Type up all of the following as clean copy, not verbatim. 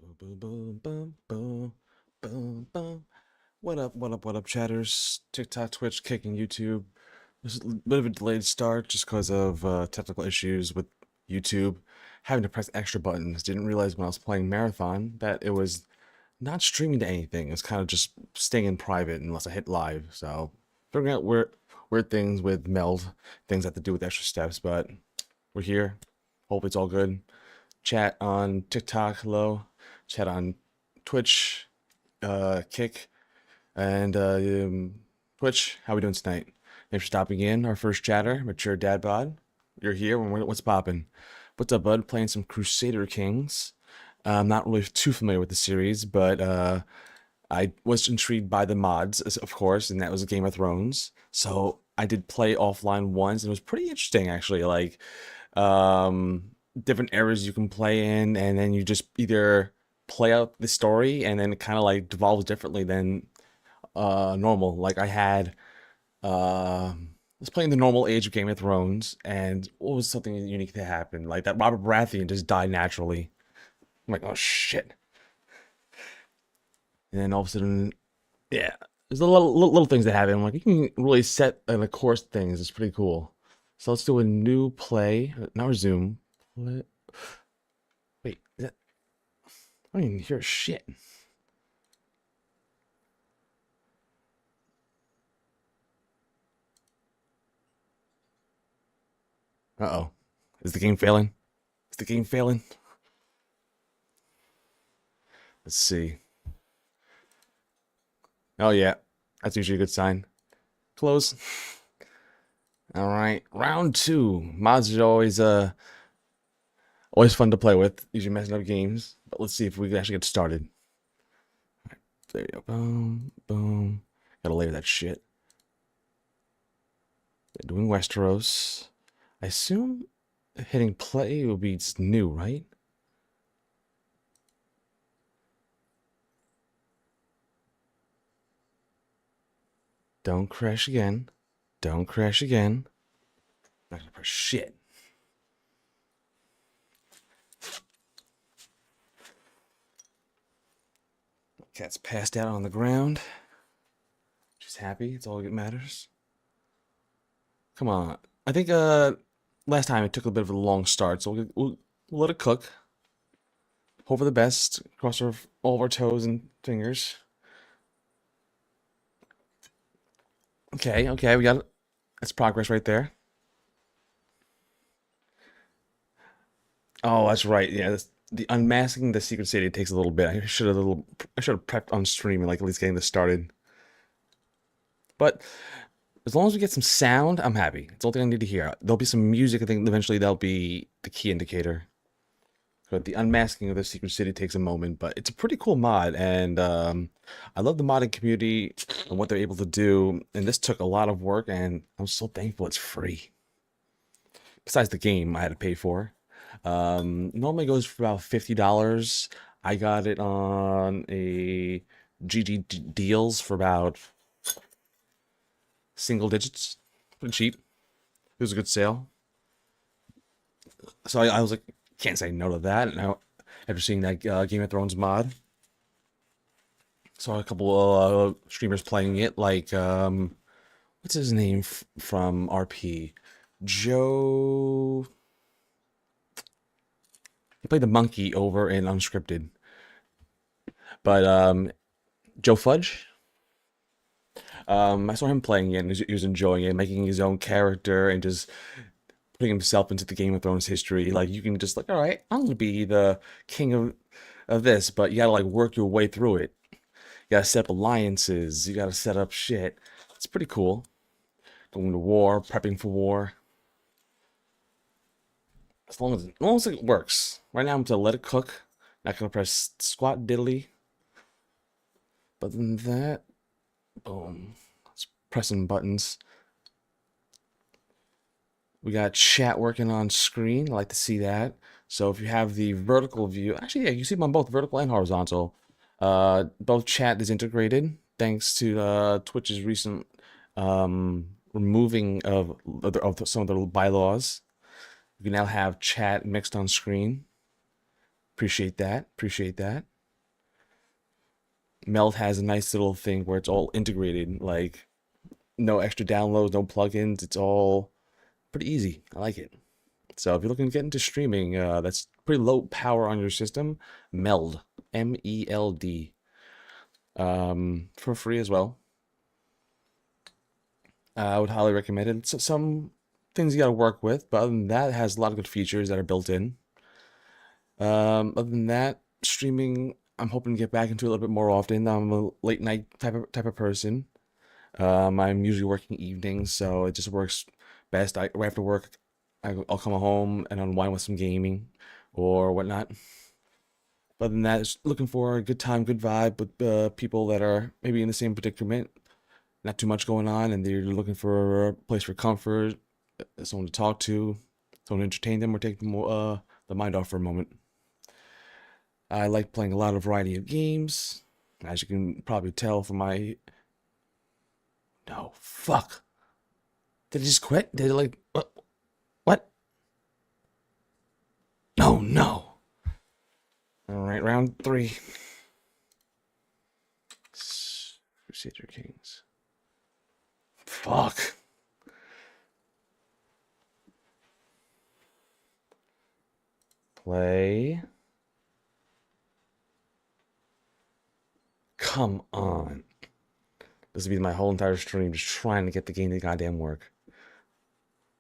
Boom, boom, boom, boom, boom, boom, boom, boom. What up, chatters? TikTok, Twitch, kicking YouTube. There's a bit of a delayed start just because of technical issues with YouTube. Having to press extra buttons. Didn't realize when I was playing Marathon that it was not streaming to anything. It's kind of just staying in private unless I hit live. So figuring out weird things with meld, things that have to do with extra steps, but we're here. Hope it's all good. Chat on TikTok, hello. Chat on Twitch, Kick, and Twitch. How we doing tonight? Thanks for stopping in. Our first chatter, Mature Dad Bod. You're here. What's poppin'? What's up, bud? Playing some Crusader Kings. I'm not really too familiar with the series, but I was intrigued by the mods, of course, and that was Game of Thrones. So I did play offline once, and it was pretty interesting, actually. Like, um, different eras you can play in, and then you just either play out the story, and then it kind of like devolves differently than normal. Like I was playing the normal age of Game of Thrones, and what was something unique that happened? Like that Robert Baratheon just died naturally. I'm like, oh shit. And then all of a sudden, yeah, there's a little things that happen. Like you can really set and of course things. It's pretty cool. So let's do a new play. Now resume. Play. Wait, is that? I don't even hear shit. Uh-oh. Is the game failing? Is the game failing? Let's see. Oh yeah, that's usually a good sign. Close. All right, round two. Mods are always fun to play with. Usually messing up games, but let's see if we can actually get started. There you go. Boom, boom. Gotta layer that shit. Doing Westeros. I assume hitting play will be new, right? Don't crash again. Don't crash again. I'm not gonna press shit. Cat's passed out on the ground. She's happy. It's all that matters. Come on. I think last time it took a bit of a long start, so we'll let it cook. Hope for the best. Cross all of our toes and fingers. Okay, we got it. That's progress right there. Oh, that's right. Yeah, the unmasking the secret city takes a little bit. I should have prepped on stream and like at least getting this started. But as long as we get some sound, I'm happy. It's all thing I need to hear. There'll be some music. I think eventually that'll be the key indicator. But the unmasking of the secret city takes a moment, but it's a pretty cool mod, and I love the modding community and what they're able to do. And this took a lot of work, and I'm so thankful it's free. Besides the game I had to pay for. Normally goes for about $50. I got it on a GG deals for about single digits. Pretty cheap. It was a good sale. So I was like, can't say no to that. And after seeing that Game of Thrones mod, saw a couple streamers playing it, like what's his name from RP? Joe. He played the monkey over in Unscripted, but Joe Fudge. I saw him playing it, and he was enjoying it, making his own character, and just putting himself into the Game of Thrones history. Like you can just like, all right, I'm gonna be the king of this, but you gotta like work your way through it. You gotta set up alliances. You gotta set up shit. It's pretty cool. Going to war, prepping for war. As long as it works. Right now I'm gonna let it cook. Not gonna press squat diddly. But than that, boom. Let's pressing buttons. We got chat working on screen. I like to see that. So if you have the vertical view, actually, yeah, you see them on both vertical and horizontal. Both chat is integrated thanks to Twitch's recent removing of some of the bylaws. You can now have chat mixed on screen. Appreciate that. Appreciate that. Meld has a nice little thing where it's all integrated, like no extra downloads, no plugins. It's all pretty easy. I like it. So if you're looking to get into streaming, that's pretty low power on your system. Meld, MELD, for free as well. I would highly recommend it. So some things you got to work with, but other than that, it has a lot of good features that are built in. Other than that, streaming, I'm hoping to get back into it a little bit more often. I'm a late night type of person. I'm usually working evenings, so it just works best. Right after work, I'll come home and unwind with some gaming or whatnot. Other than that, it's looking for a good time, good vibe with people that are maybe in the same predicament, not too much going on, and they're looking for a place for comfort, someone to talk to, someone to entertain them or take the mind off for a moment. I like playing a lot of variety of games. As you can probably tell from my... No, fuck. Did it just quit? Did it like... What? What? No, no. Alright, round 3. Crusader Kings. Fuck. Play. Come on. This will be my whole entire stream just trying to get the game to goddamn work.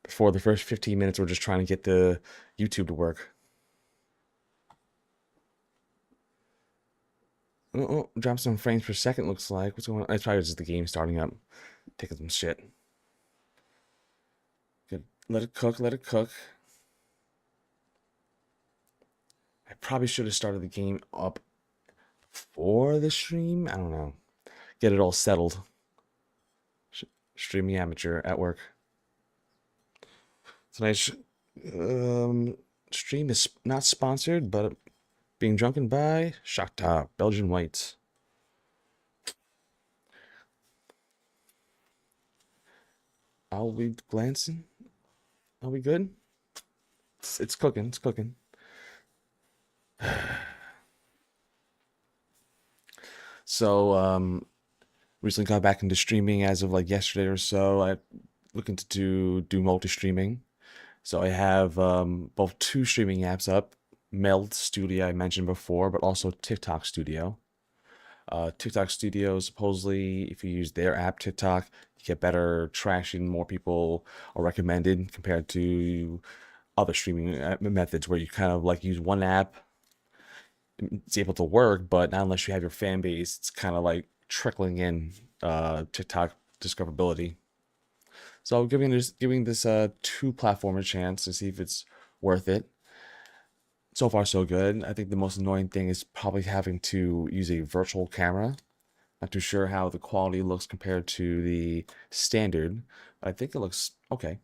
For the first 15 minutes, we're just trying to get the YouTube to work. Oh, drop some frames per second, looks like. What's going on? It's probably just the game starting up. Taking some shit. Good. Let it cook, let it cook. I probably should have started the game up for the stream. I don't know. Get it all settled. Streaming amateur at work. Tonight's stream is not sponsored, but being drunken by Shakhtar, Belgian Whites. Are we glancing? Are we good? It's cooking. It's cooking. So, recently got back into streaming as of like yesterday or so. I looking to do multi-streaming. So I have both 2 streaming apps up. Meld Studio I mentioned before, but also TikTok Studio. TikTok Studio, supposedly, if you use their app, TikTok, you get better traction. More people are recommended compared to other streaming methods where you kind of like use one app, it's able to work, but not unless you have your fan base. It's kind of like trickling in TikTok discoverability. So giving this 2 platform a chance to see if it's worth it. So far, so good. I think the most annoying thing is probably having to use a virtual camera. Not too sure how the quality looks compared to the standard, but I think it looks okay.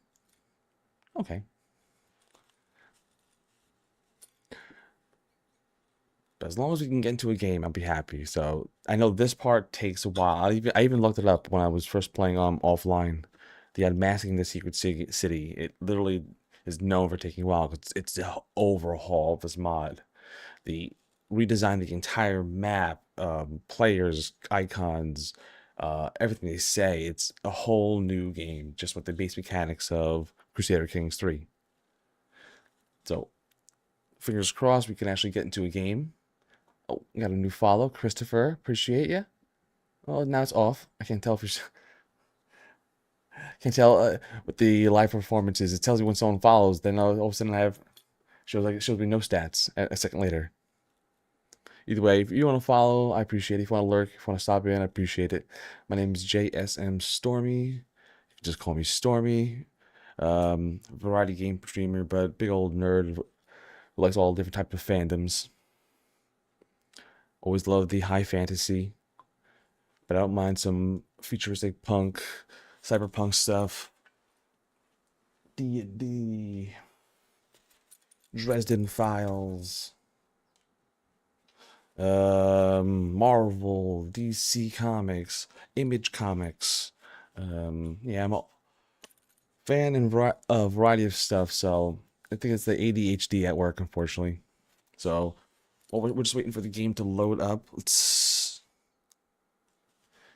Okay. But as long as we can get into a game, I'll be happy. So I know this part takes a while. I even looked it up when I was first playing offline. The unmasking the secret city. It literally is known for taking a while because it's the overhaul of this mod. The redesign the entire map, players, icons, everything they say. It's a whole new game just with the base mechanics of Crusader Kings 3. So fingers crossed we can actually get into a game. Oh, we got a new follow, Christopher. Appreciate you. Oh, now it's off. I can't tell if you're. Can't tell with the live performances. It tells you when someone follows. Then all of a sudden I have shows me no stats a second later. Either way, if you want to follow, I appreciate it. If you want to lurk, if you want to stop in, I appreciate it. My name is JSM Stormy. You can just call me Stormy. Variety game streamer, but big old nerd who likes all different types of fandoms. Always love the high fantasy, but I don't mind some futuristic punk, cyberpunk stuff. D&D, Dresden Files, Marvel, DC Comics, Image Comics. Yeah, I'm a fan in a variety of stuff, so I think it's the ADHD at work, unfortunately. So Well, we're just waiting for the game to load up. Let's.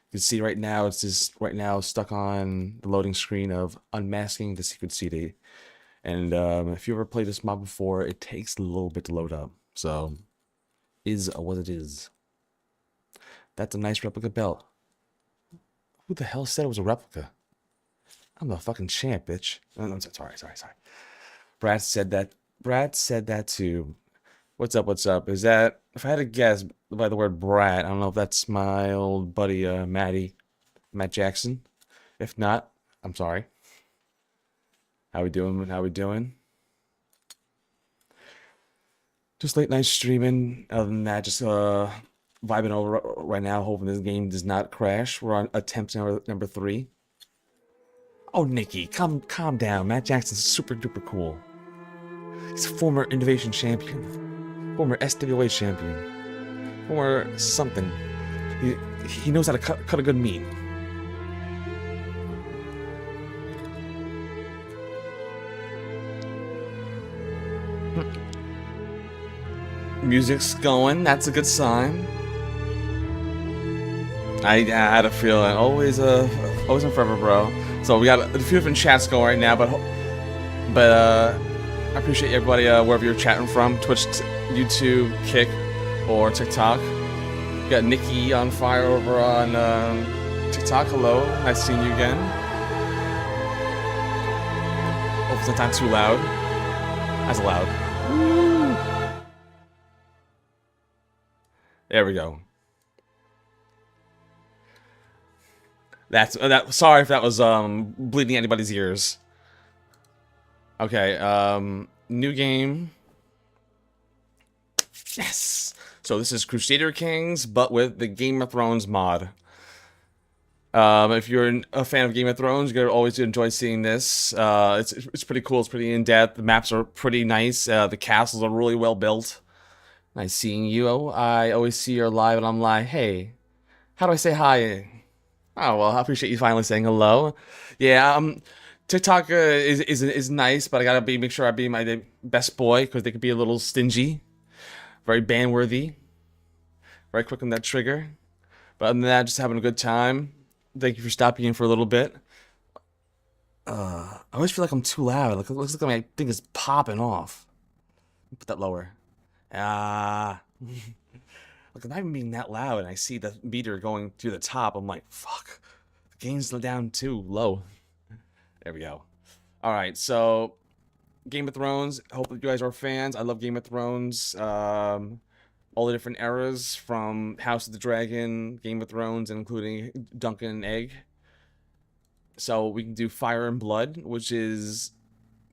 You can see right now it's just right now stuck on the loading screen of unmasking the secret CD. And if you ever played this mod before, it takes a little bit to load up. So, is what it is. That's a nice replica belt. Who the hell said it was a replica? I'm the fucking champ, bitch. I'm sorry. Brad said that. Brad said that too. What's up? What's up? Is that, if I had to guess by the word Brad, I don't know if that's my old buddy Matt Jackson. If not, I'm sorry. How we doing? How we doing? Just late night streaming. Other than that, just vibing over right now, hoping this game does not crash. We're on attempt number 3. Oh, Nikki, calm down. Matt Jackson's super duper cool. He's a former Innovation champion, former SWA champion, former something. He knows how to cut a good meat. Music's going. That's a good sign. I had a feeling. Always and forever, bro. So we got a few different chats going right now, but I appreciate everybody wherever you're chatting from, Twitch, YouTube, Kick, or TikTok. We got Nikki on fire over on TikTok. Hello, nice seeing you again. Hope it's not too loud. That's loud. Woo. There we go. Sorry if that was bleeding anybody's ears. Okay, new game. Yes. So this is Crusader Kings, but with the Game of Thrones mod. If you're a fan of Game of Thrones, you're gonna always enjoy seeing this. It's pretty cool. It's pretty in depth. The maps are pretty nice. The castles are really well built. Nice seeing you. I always see you're live, and I'm like, hey, how do I say hi? Oh well, I appreciate you finally saying hello. Yeah, TikTok is nice, but I gotta make sure I be my best boy because they could be a little stingy, very ban worthy, very quick on that trigger. But other than that, just having a good time. Thank you for stopping in for a little bit. I always feel like I'm too loud. Like it looks like my thing is popping off. Put that lower. Like, I'm not even being that loud, and I see the meter going through the top. I'm like, fuck. The game's down too low. There we go. All right, so Game of Thrones. Hope you guys are fans. I love Game of Thrones. All the different eras from House of the Dragon, Game of Thrones, including Duncan and Egg. So we can do Fire and Blood, which is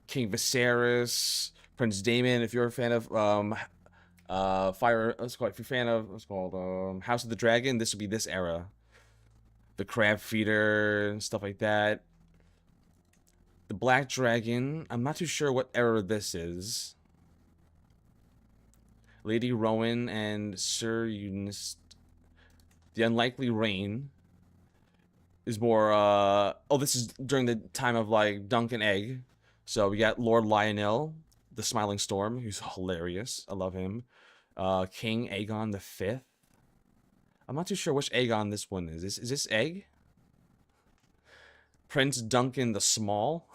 King Viserys, Prince Daemon. If you're a fan of if you're a fan of what's called House of the Dragon, this would be this era. The Crab Feeder and stuff like that. The Black Dragon. I'm not too sure what era this is. Lady Rowan and Sir Eunice. The Unlikely Reign is more this is during the time of like Dunk and Egg. So we got Lord Lionel, the Smiling Storm, who's hilarious. I love him. King Aegon the Fifth. I'm not too sure which Aegon this one is. Is this Egg? Prince Duncan the Small.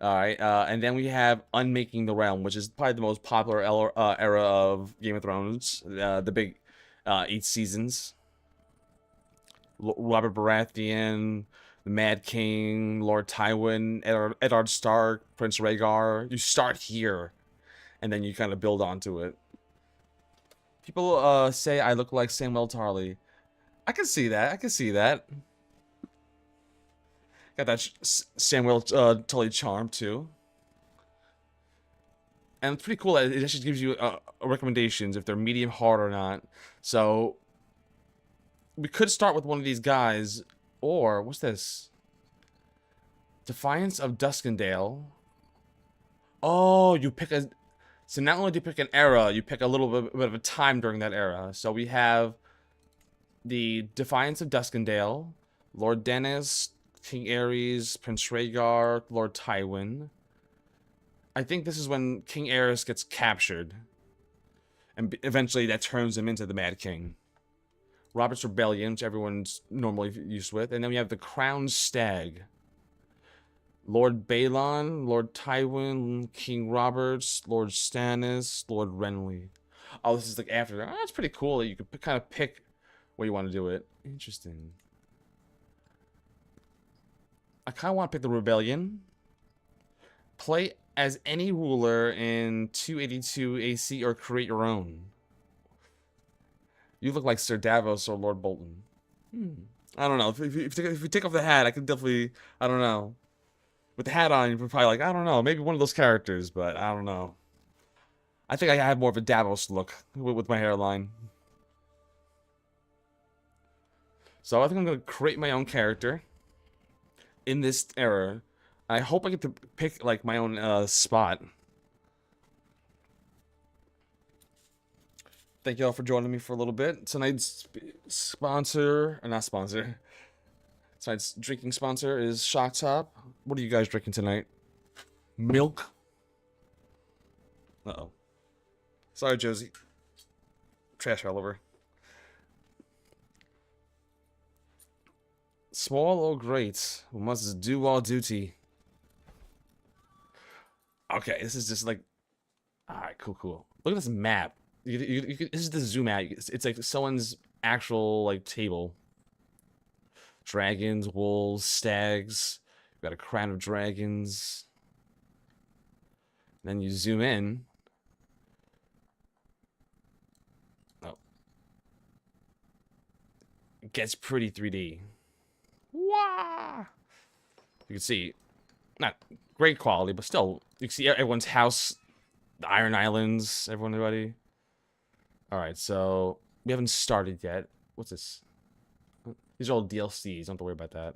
Alright, and then we have Unmaking the Realm, which is probably the most popular era of Game of Thrones. The big 8 seasons. Robert Baratheon, the Mad King, Lord Tywin, Eddard Stark, Prince Rhaegar. You start here, and then you kind of build onto it. People say I look like Samuel Tarly. I can see that. I can see that. Got that Samuel Tully charm too, and it's pretty cool that it actually gives you recommendations if they're medium hard or not. So we could start with one of these guys, or what's this? Defiance of Duskendale. Oh, you pick a. So not only do you pick an era, you pick a little bit of a time during that era. So we have the Defiance of Duskendale, Lord Dennis, King Aerys, Prince Rhaegar, Lord Tywin. I think this is when King Aerys gets captured. And eventually that turns him into the Mad King. Robert's Rebellion, which everyone's normally used with. And then we have the Crowned Stag. Lord Balon, Lord Tywin, King Roberts, Lord Stannis, Lord Renly. Oh, this is like after. Oh, that's pretty cool that you could kind of pick where you want to do it. Interesting. I kind of want to pick the Rebellion. Play as any ruler in 282 AC or create your own. You look like Sir Davos or Lord Bolton. I don't know. If you take off the hat, I could definitely... I don't know. With the hat on, you're probably like, I don't know. Maybe one of those characters, but I don't know. I think I have more of a Davos look with my hairline. So I think I'm going to create my own character in this era. I hope I get to pick like my own spot. Thank you all for joining me for a little bit. Tonight's sponsor, or not sponsor. Tonight's drinking sponsor is Shock Top. What are you guys drinking tonight? Milk? Uh-oh. Sorry, Josie. Trash all over. Small or great, we must do our duty. Okay, this is just like... Alright, cool. Look at this map. This is the zoom out. It's like someone's actual like table. Dragons, wolves, stags. We've got a crown of dragons. Then you zoom in. Oh. It gets pretty 3D. Wow! You can see, not great quality, but still, you can see everyone's house, the Iron Islands, everybody. Alright, so we haven't started yet. What's this? These are all DLCs, don't have to worry about that.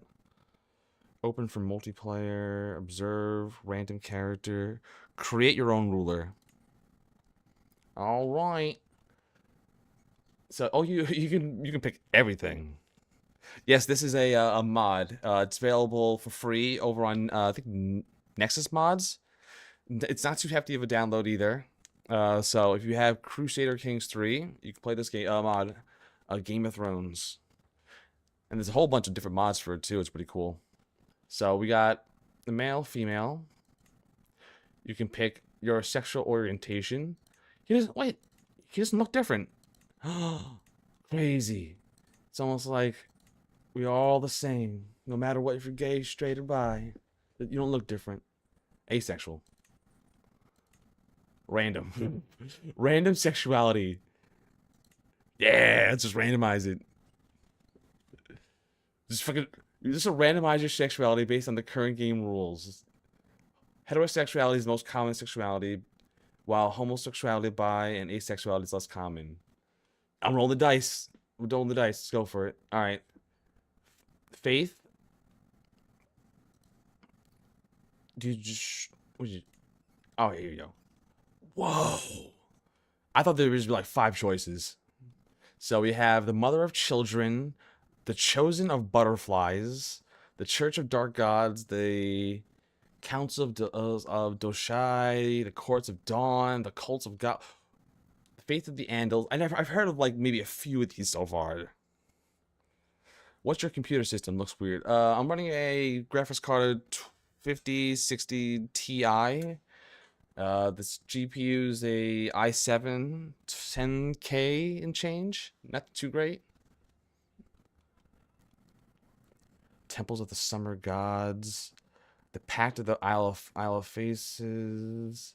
Open for multiplayer, observe, random character, create your own ruler. Alright. So, oh, you can pick everything. Yes, this is a mod. It's available for free over on I think Nexus Mods. It's not too hefty of a download either. So if you have Crusader Kings 3, you can play this game mod, Game of Thrones. And there's a whole bunch of different mods for it too. It's pretty cool. So we got the male, female. You can pick your sexual orientation. He doesn't look different. Crazy. It's almost like we're all the same, no matter what, if you're gay, straight, or bi. You don't look different. Asexual. Random. Random sexuality. Yeah, let's just randomize it. Just randomize your sexuality based on the current game rules. Heterosexuality is the most common sexuality, while homosexuality, bi, and asexuality is less common. I'm rolling the dice. We're rolling the dice. Let's go for it. All right. Faith. Oh, here you go. Whoa. I thought there was like 5 choices. So we have the Mother of Children, the Chosen of Butterflies, the Church of Dark Gods, the Council of Doshai, the Courts of Dawn, the Cults of God, the Faith of the Andals. I've heard of like maybe a few of these so far. What's your computer system? Looks weird. I'm running a graphics card 5060 Ti. This GPU's a i7 10K and change. Not too great. Temples of the Summer Gods. The Pact of the Isle of Faces.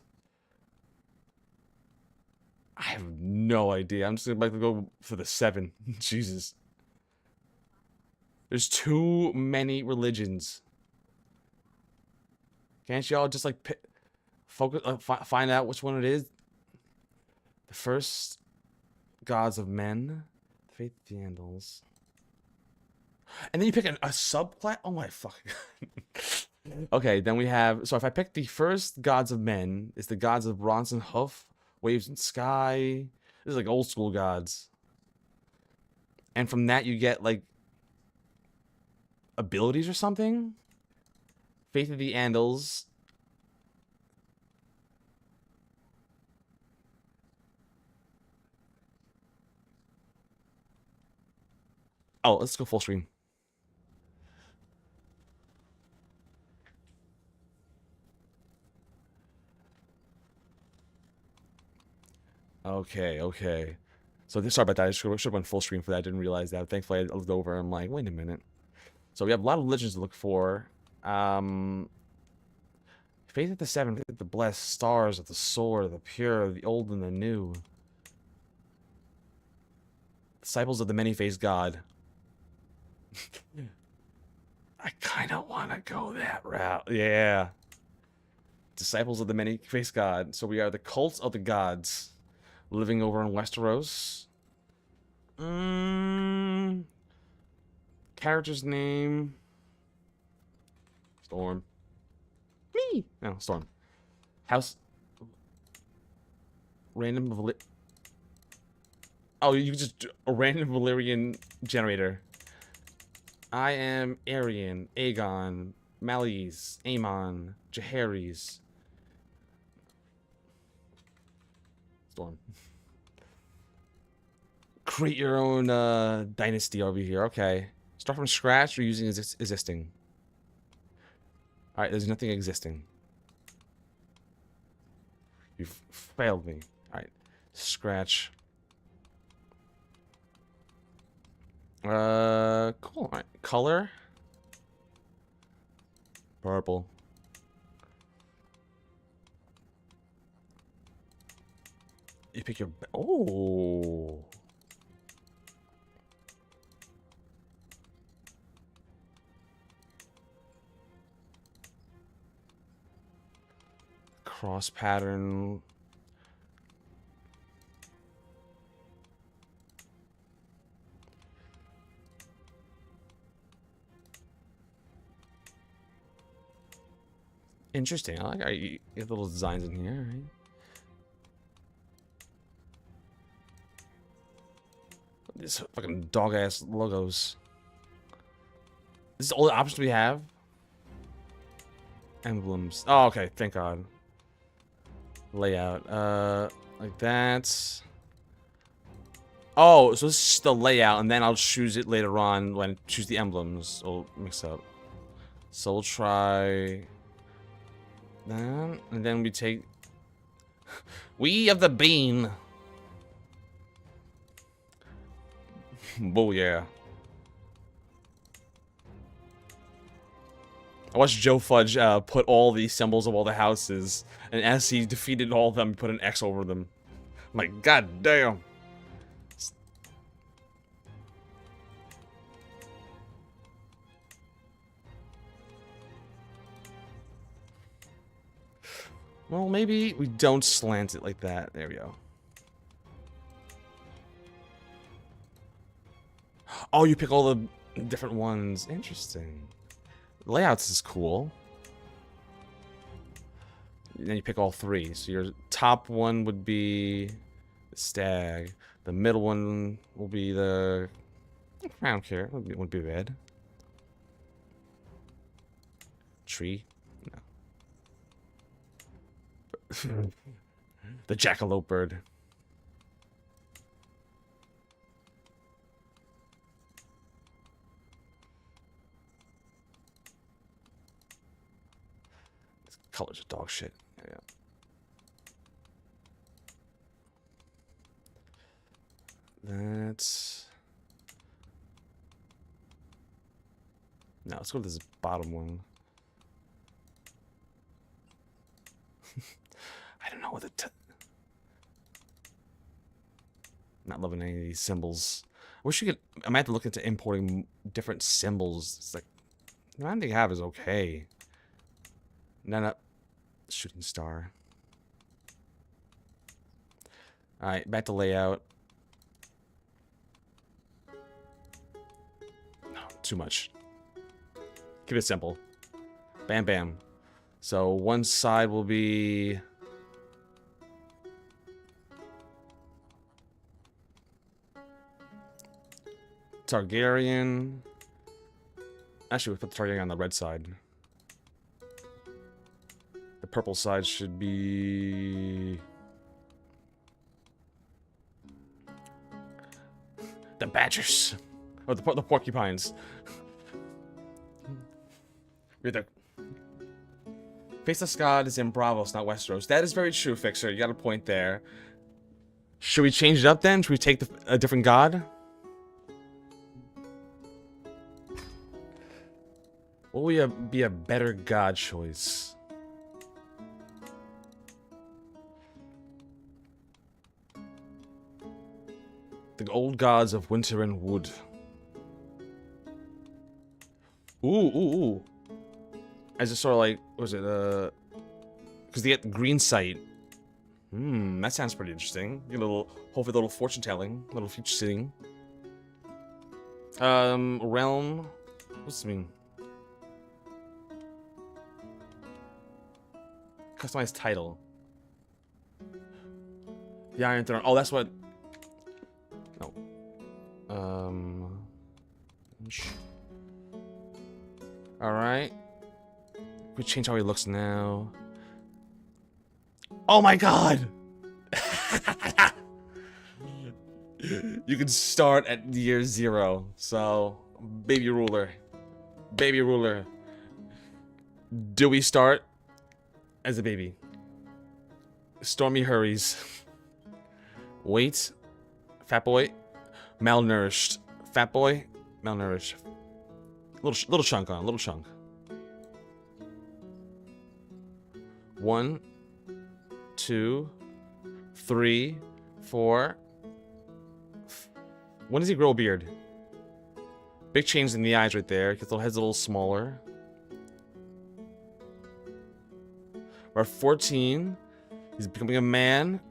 I have no idea. I'm just about to go for the 7. Jesus. There's too many religions. Can't y'all just like focus, find out which one it is? The first gods of men, the faith of the Andals, and then you pick a subclass. Oh my fucking god. Okay, then we have. So if I pick the first gods of men, it's the gods of bronze and hoof, waves and sky. This is like old school gods, and from that you get like abilities or something. Faith of the Andals. Oh, let's go full screen. Okay, okay. So this, sorry about that. I should have went full screen for that. I didn't realize that. Thankfully, I looked over. I'm like, wait a minute. So we have a lot of legends to look for. Faith of the Seven, faith of the Blessed, stars of the sword, the pure, the old and the new. Disciples of the many-faced God. I kind of want to go that route. Yeah. Disciples of the many-faced God. So we are the cults of the gods. Living over in Westeros. Character's name. Storm. Me. No, Storm. House. Random. Oh, you can just a random Valyrian generator. I am Arian, Aegon, Malise, Aemon, Jaehaerys. Storm. Create your own dynasty over here. Okay. Start from scratch or using existing? Alright, there's nothing existing. You've failed me. Alright. Scratch. Cool. Alright. Color. Purple. You pick your... Oh. Cross pattern. Interesting. I like how you get little designs in here, right? These fucking dog ass logos. This is all the options we have. Emblems. Oh, okay. Thank God. Layout. Like that. Oh, so this is the layout, and then I'll choose it later on when I choose the emblems. I'll mix up. So we'll try that, and then we take. We of the bean. Oh yeah. I watched Joe Fudge put all the symbols of all the houses, and as he defeated all of them, he put an X over them. I'm like, god damn. Well, maybe we don't slant it like that. There we go. Oh, you pick all the different ones. Interesting. Layouts is cool. And then you pick all three. So your top one would be the stag. The middle one will be the... I don't care. It wouldn't be red. Tree? No. The jackalope bird. This color's a dog shit. Yeah. That's... No, let's go to this bottom one. I don't know what the... Not loving any of these symbols. I wish you could... I might have to look into importing different symbols. It's like... The one they have is okay. No. Shooting star. Alright, back to layout. No, too much. Keep it simple. Bam, bam. So one side will be... Targaryen. Actually, we put the Targaryen on the red side. The purple side should be... the Badgers. Or the porcupines. Read the Faceless God is in Bravos, not Westeros. That is very true, Fixer. You got a point there. Should we change it up then? Should we take a different god? What would be a better god choice? The old gods of winter and wood. Ooh. As a sort of like, what was it, because they get the green sight. That sounds pretty interesting. Get a little, hopefully a little fortune telling, a little future seeing. Realm, what's this mean? Customized title. The Iron Throne, oh, that's what, no. Alright. We change how he looks now. Oh my god! You can start at year 0. So, baby ruler. Baby ruler. Do we start as a baby? Stormy hurries. Weight. Fat boy. Malnourished. Fat boy. Malnourished. Little chunk on. Little chunk. 1, 2, 3, 4. When does he grow a beard? Big change in the eyes right there. His little head's a little smaller. We're at 14. He's becoming a man.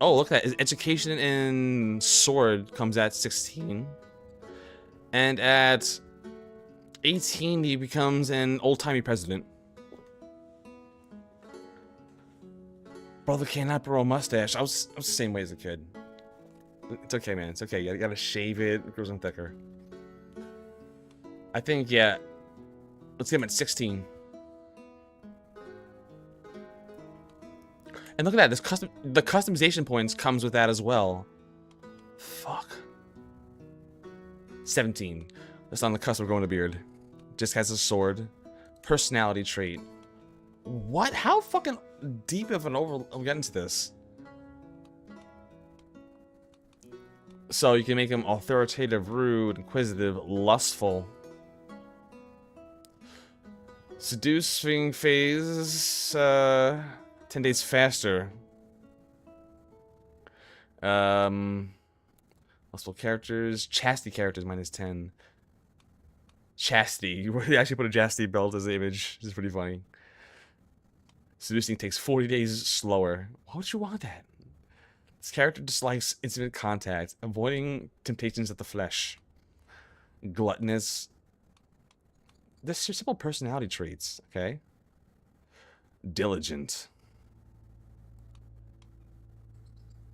Oh, look at that. His education in sword comes at 16. And at 18, he becomes an old-timey president. Brother cannot grow a mustache. I was the same way as a kid. It's okay, man. It's okay. You gotta shave it. It grows in thicker. I think, yeah. Let's get him at 16. And look at that. The customization points comes with that as well. Fuck. 17. That's on the cusp of growing a beard. Just has a sword. Personality trait. What? How fucking deep of an I'm getting to this. So you can make him authoritative, rude, inquisitive, lustful. Seducing phase 10 days faster. Lustful characters, chastity characters -10. Chastity. You actually put a chastity belt as the image, which is pretty funny. Seducing takes 40 days slower. Why would you want that? This character dislikes intimate contact, avoiding temptations of the flesh. Gluttonous. This is simple personality traits, okay? Diligent.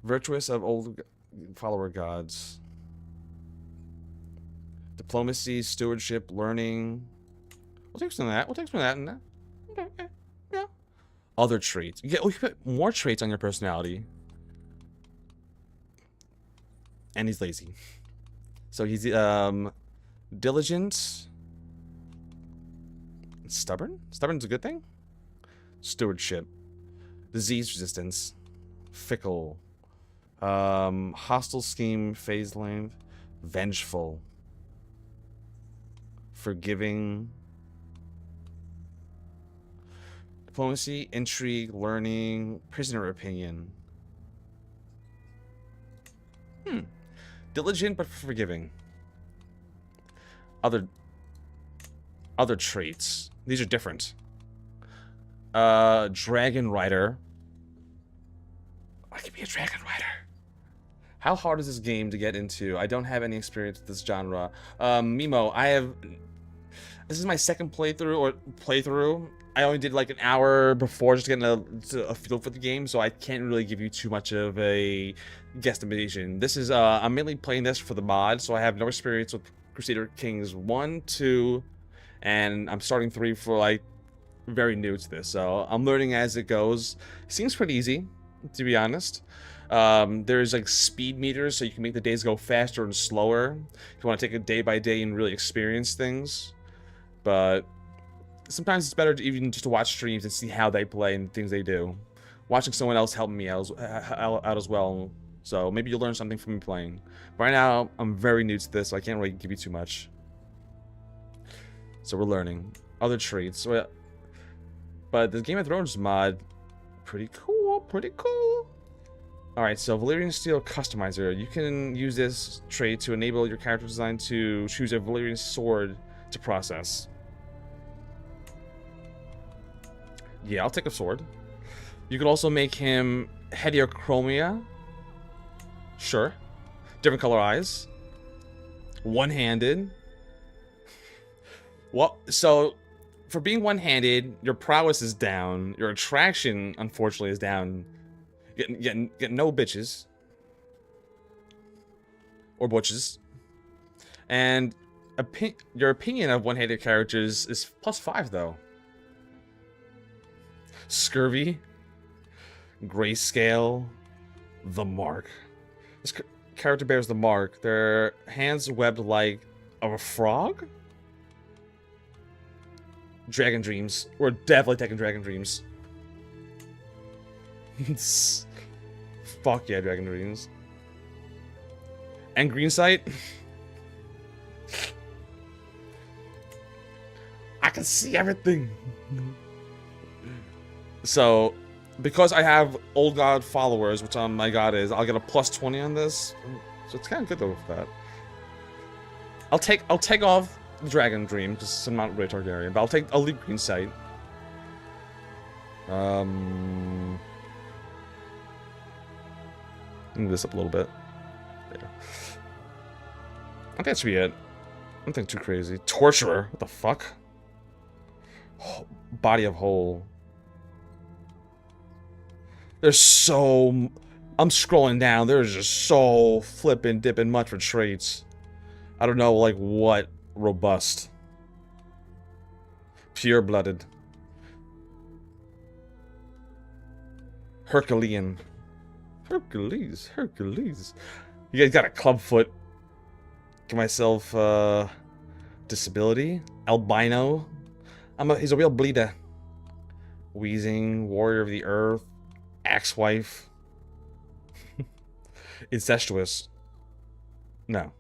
Virtuous of old follower gods. Diplomacy, stewardship, learning. We'll take some of that. We'll take some of that and that. Okay, yeah. Other traits. You can put more traits on your personality. And he's lazy. So he's diligent. Stubborn? Stubborn's a good thing? Stewardship. Disease resistance. Fickle. Hostile scheme, phase length. Vengeful. Forgiving. Diplomacy, intrigue, learning, prisoner opinion. Diligent but forgiving. Other traits. These are different. Dragon Rider. I could be a Dragon Rider. How hard is this game to get into? I don't have any experience with this genre. Mimo, this is my second playthrough. I only did like an hour before just getting a feel for the game, so I can't really give you too much of a guesstimation. This is, I'm mainly playing this for the mod, so I have no experience with Crusader Kings 1, 2, and I'm starting 3 for like very new to this, so I'm learning as it goes. Seems pretty easy, to be honest. There's like speed meters, so you can make the days go faster and slower if you want to take it day by day and really experience things. But sometimes it's better to even just to watch streams and see how they play and things they do. Watching someone else help me out as well. So maybe you'll learn something from me playing. But right now, I'm very new to this, so I can't really give you too much. So we're learning. Other traits. But the Game of Thrones mod, pretty cool, pretty cool. Alright, so Valyrian Steel Customizer. You can use this trait to enable your character design to choose a Valyrian sword to process. Yeah, I'll take a sword. You could also make him Heterochromia. Sure. Different color eyes. One-handed. Well, so for being one-handed, your prowess is down. Your attraction, unfortunately, is down. Getting no bitches. Or butches. And your opinion of one-handed characters is +5, though. Scurvy. Grayscale. The Mark. This character bears the mark. Their hands webbed like of a frog? Dragon Dreams. We're definitely taking Dragon Dreams. Fuck yeah, Dragon Dreams. And Green Sight. I can see everything. So, because I have Old God followers, which my God is, I'll get a +20 on this. So it's kind of good though with that. I'll take off the Dragon Dream because I'm not really Targaryen, but I'll leave Green Sight. Move this up a little bit. There. I think that should be it. I don't think too crazy. Torturer. What the fuck? Body of Whole. There's so... I'm scrolling down. There's just so flippin' dippin' much for traits. I don't know, like, what robust. Pure-blooded. Herculean. Hercules. You guys got a clubfoot. Give myself, disability. Albino. He's a real bleeder. Wheezing. Warrior of the Earth. Axewife. Incestuous. No.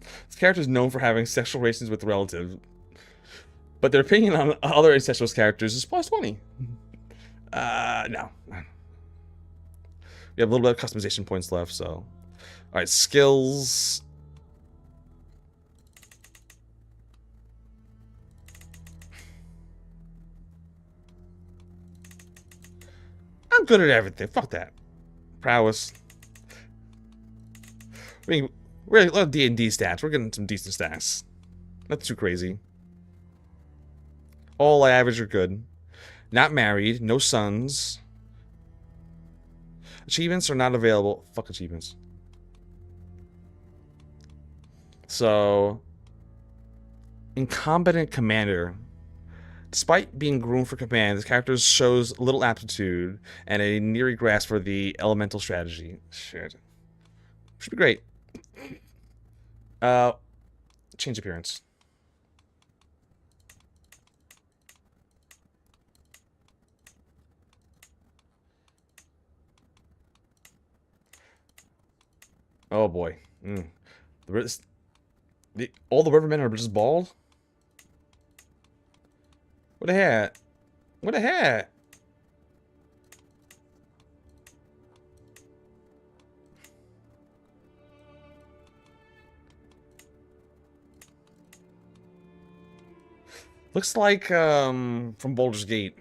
This character is known for having sexual relations with relatives, but their opinion on other incestuous characters is +20. No. We have a little bit of customization points left, so. Alright, skills. I'm good at everything. Fuck that. Prowess. I mean, we're a lot of D&D stats. We're getting some decent stats. Not too crazy. All average are good. Not married. No sons. Achievements are not available. Fuck achievements. So, incompetent commander. Despite being groomed for command, this character shows little aptitude and a neary grasp for the elemental strategy. Shit. Should be great. Change appearance. Oh boy. All the rivermen are just bald? What a hat. What a hat. Looks like, from Baldur's Gate.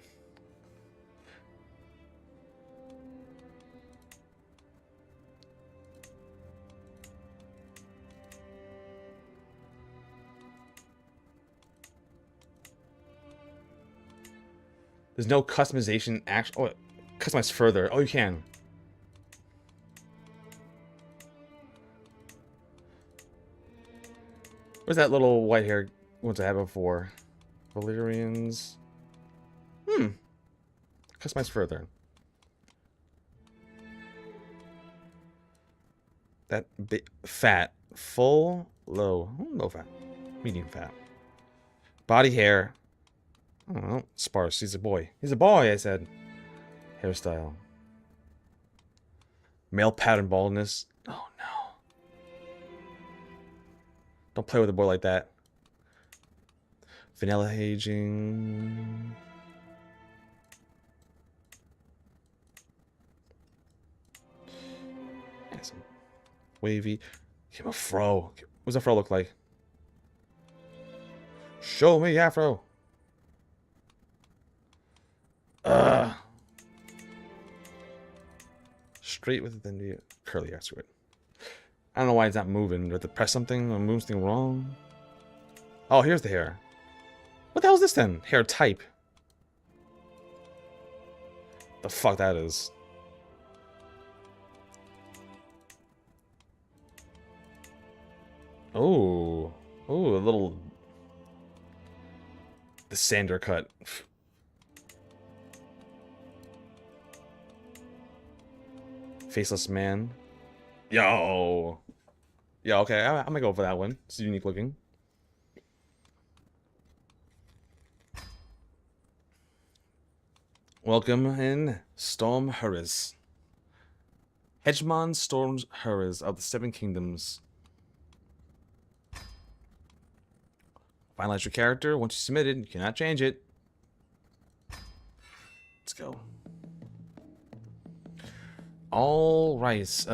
There's no customization Oh, customize further. Oh, you can. Where's that little white hair ones I had before? Valyrians. Customize further. that bit fat. Full, low. Low fat. Medium fat. Body hair. I don't know. Sparse. He's a boy. He's a boy, I said. Hairstyle. Male pattern baldness. Oh no. Don't play with a boy like that. Vanilla aging. Yeah, some wavy. Give him a fro. What's a fro look like? Show me afro. Straight with the curly after it. I don't know why it's not moving. Do I have to press something or move something wrong? Oh, here's the hair. What the hell is this then? Hair type. The fuck that is. Oh. Oh, a little... The sander cut. Faceless man. Yo. Yeah, okay. I'm gonna go for that one. It's unique looking. Welcome in Storm Hurriz. Hegemon Storms Hurriz of the Seven Kingdoms. Finalize your character. Once you submit it, you cannot change it. Let's go. All right.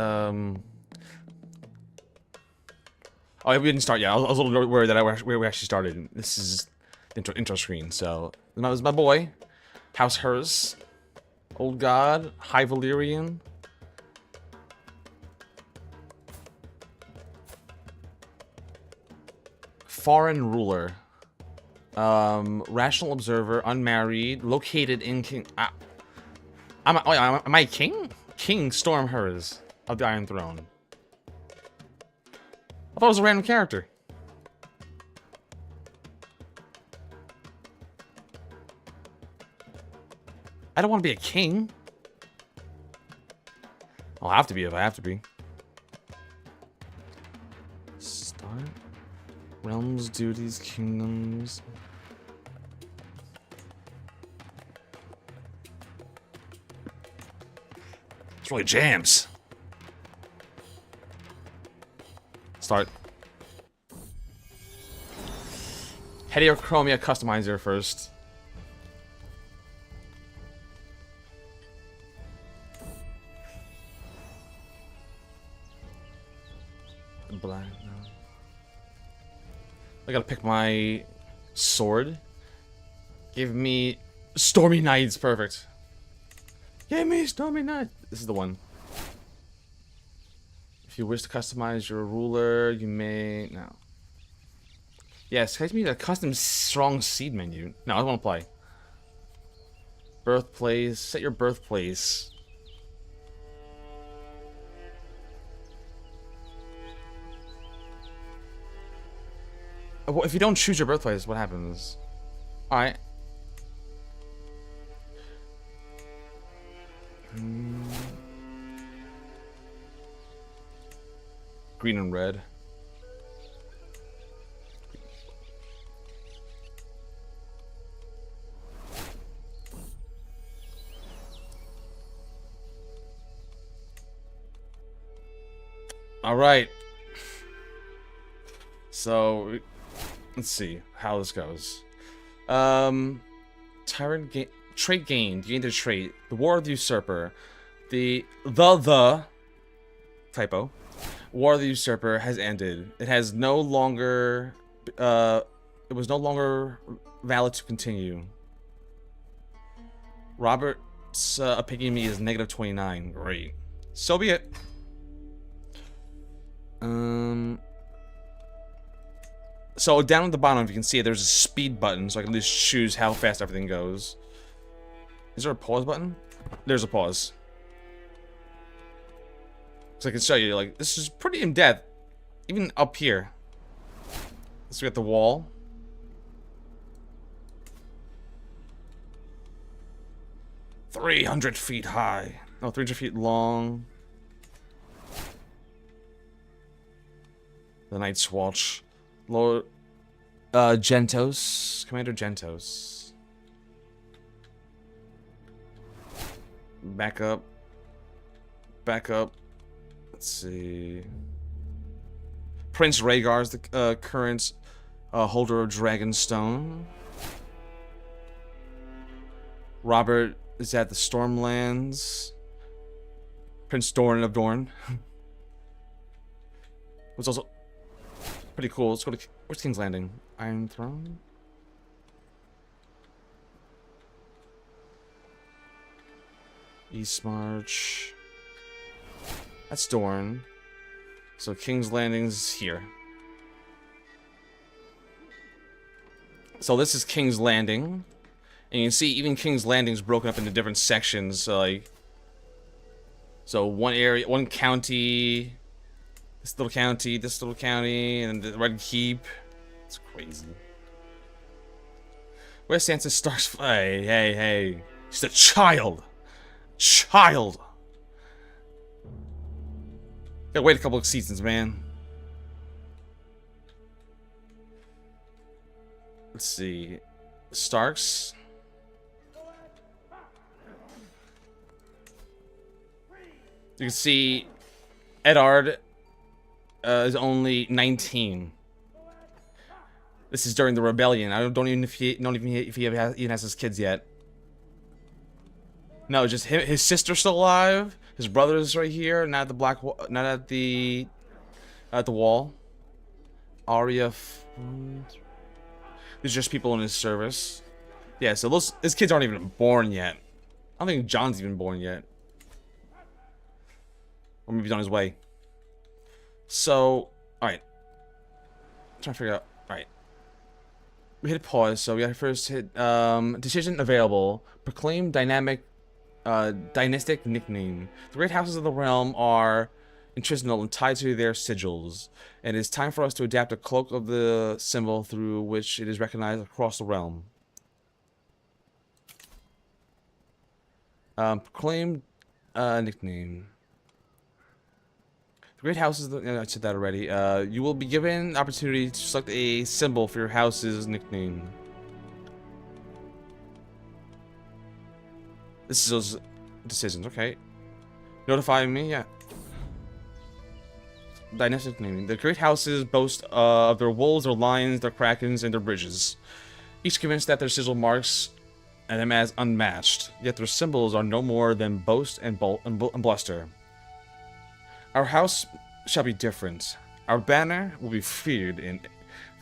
Oh, we didn't start yet. I was a little worried that we actually started. This is the intro screen. So that was my boy, House Hers, Old God, High Valyrian. Foreign ruler. Rational observer, unmarried, located in King. Am I king? King Storm Hers of the Iron Throne. I thought it was a random character. I don't want to be a king. I'll have to be if I have to be. Start. Realms, duties, kingdoms. It's really jams. Start. Heterochromia customizer first. Black. No. I gotta pick my sword. Give me Stormy Knights. Perfect. Give me Stormy Knights. This is the one. If you wish to customize your ruler, you may... No. Yes, give me a custom strong seed menu. No, I don't want to play. Birthplace. Set your birthplace. If you don't choose your birthplace, what happens? Alright. Green and red. Alright. So... Let's see how this goes. Tyrant trait gained. Gained a trait. The War of the Usurper. The typo. War of the Usurper has ended. It has no longer. It was no longer valid to continue. Robert's opinion of me is -29. Great. So be it. So down at the bottom, if you can see it, there's a speed button, so I can at least choose how fast everything goes. Is there a pause button? There's a pause. So I can show you, like, this is pretty in-depth. Even up here. So we got the wall. .300 feet high. No, 300 feet long. The Night's Watch. Lord Gentos. Commander Gentos. Back up. Back up. Let's see. Prince Rhaegar is the current holder of Dragonstone. Robert is at the Stormlands. Prince Dorn of Dorne. Was also pretty cool. Let's go to... Where's King's Landing? Iron Throne? East March. That's Dorne. So King's Landing's here. So this is King's Landing. And you can see even King's Landing's broken up into different sections. So like... So one area, one county... This little county, and the Red Keep. It's crazy. Where's Sansa Stark's... Hey. She's a child. Child. Gotta wait a couple of seasons, man. Let's see. Starks. You can see Eddard is only 19. This is during the rebellion. I don't even if he even has his kids yet. No, just him. His sister's still alive. His brother's right here. Not at the not at the wall. Arya. These are just people in his service. Yeah. So his kids aren't even born yet. I don't think John's even born yet. Or maybe he's on his way. So, alright. Trying to figure out. Alright. We hit pause, so we gotta first hit decision available. Proclaim dynastic nickname. The great houses of the realm are intrinsical and tied to their sigils. And it is time for us to adapt a cloak of the symbol through which it is recognized across the realm. Proclaim nickname. The great houses, I said that already. You will be given opportunity to select a symbol for your house's nickname. This is those decisions, okay. Notify me, yeah. Dynastic naming. The great houses boast of their wolves, their lions, their krakens, and their bridges. Each convinced that their sigil marks them as unmatched, yet their symbols are no more than boast and bluster. Our house shall be different. Our banner will be feared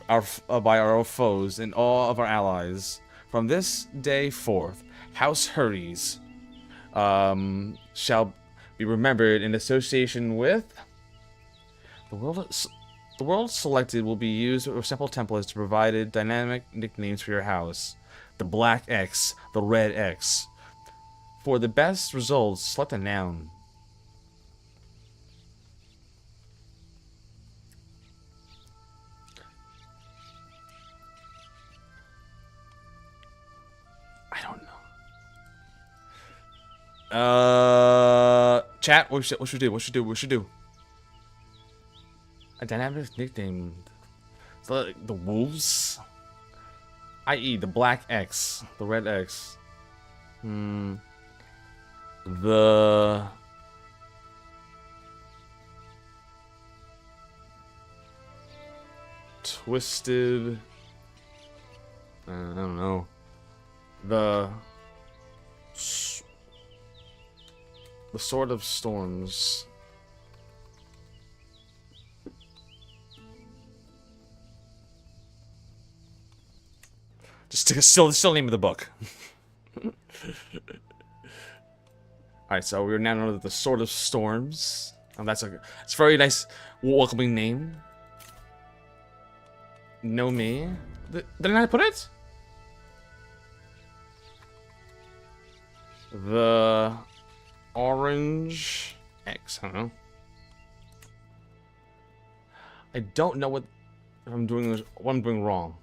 by our foes and all of our allies. From this day forth, House Hurries shall be remembered in association with the world selected will be used with simple templates to provide dynamic nicknames for your house. The black X, the red X. For the best results, select a noun. I don't know. Chat, what should we do? What should we do? A dynamic nickname. So, the wolves? I.e. the black X. The red X. The... Twisted... I don't know. The Sword of Storms. Just still name of the book. Alright, so we're now known as the Sword of Storms. It's a very nice, welcoming name. Know me. Didn't I put it? The orange X, I don't know. I don't know what I'm doing wrong.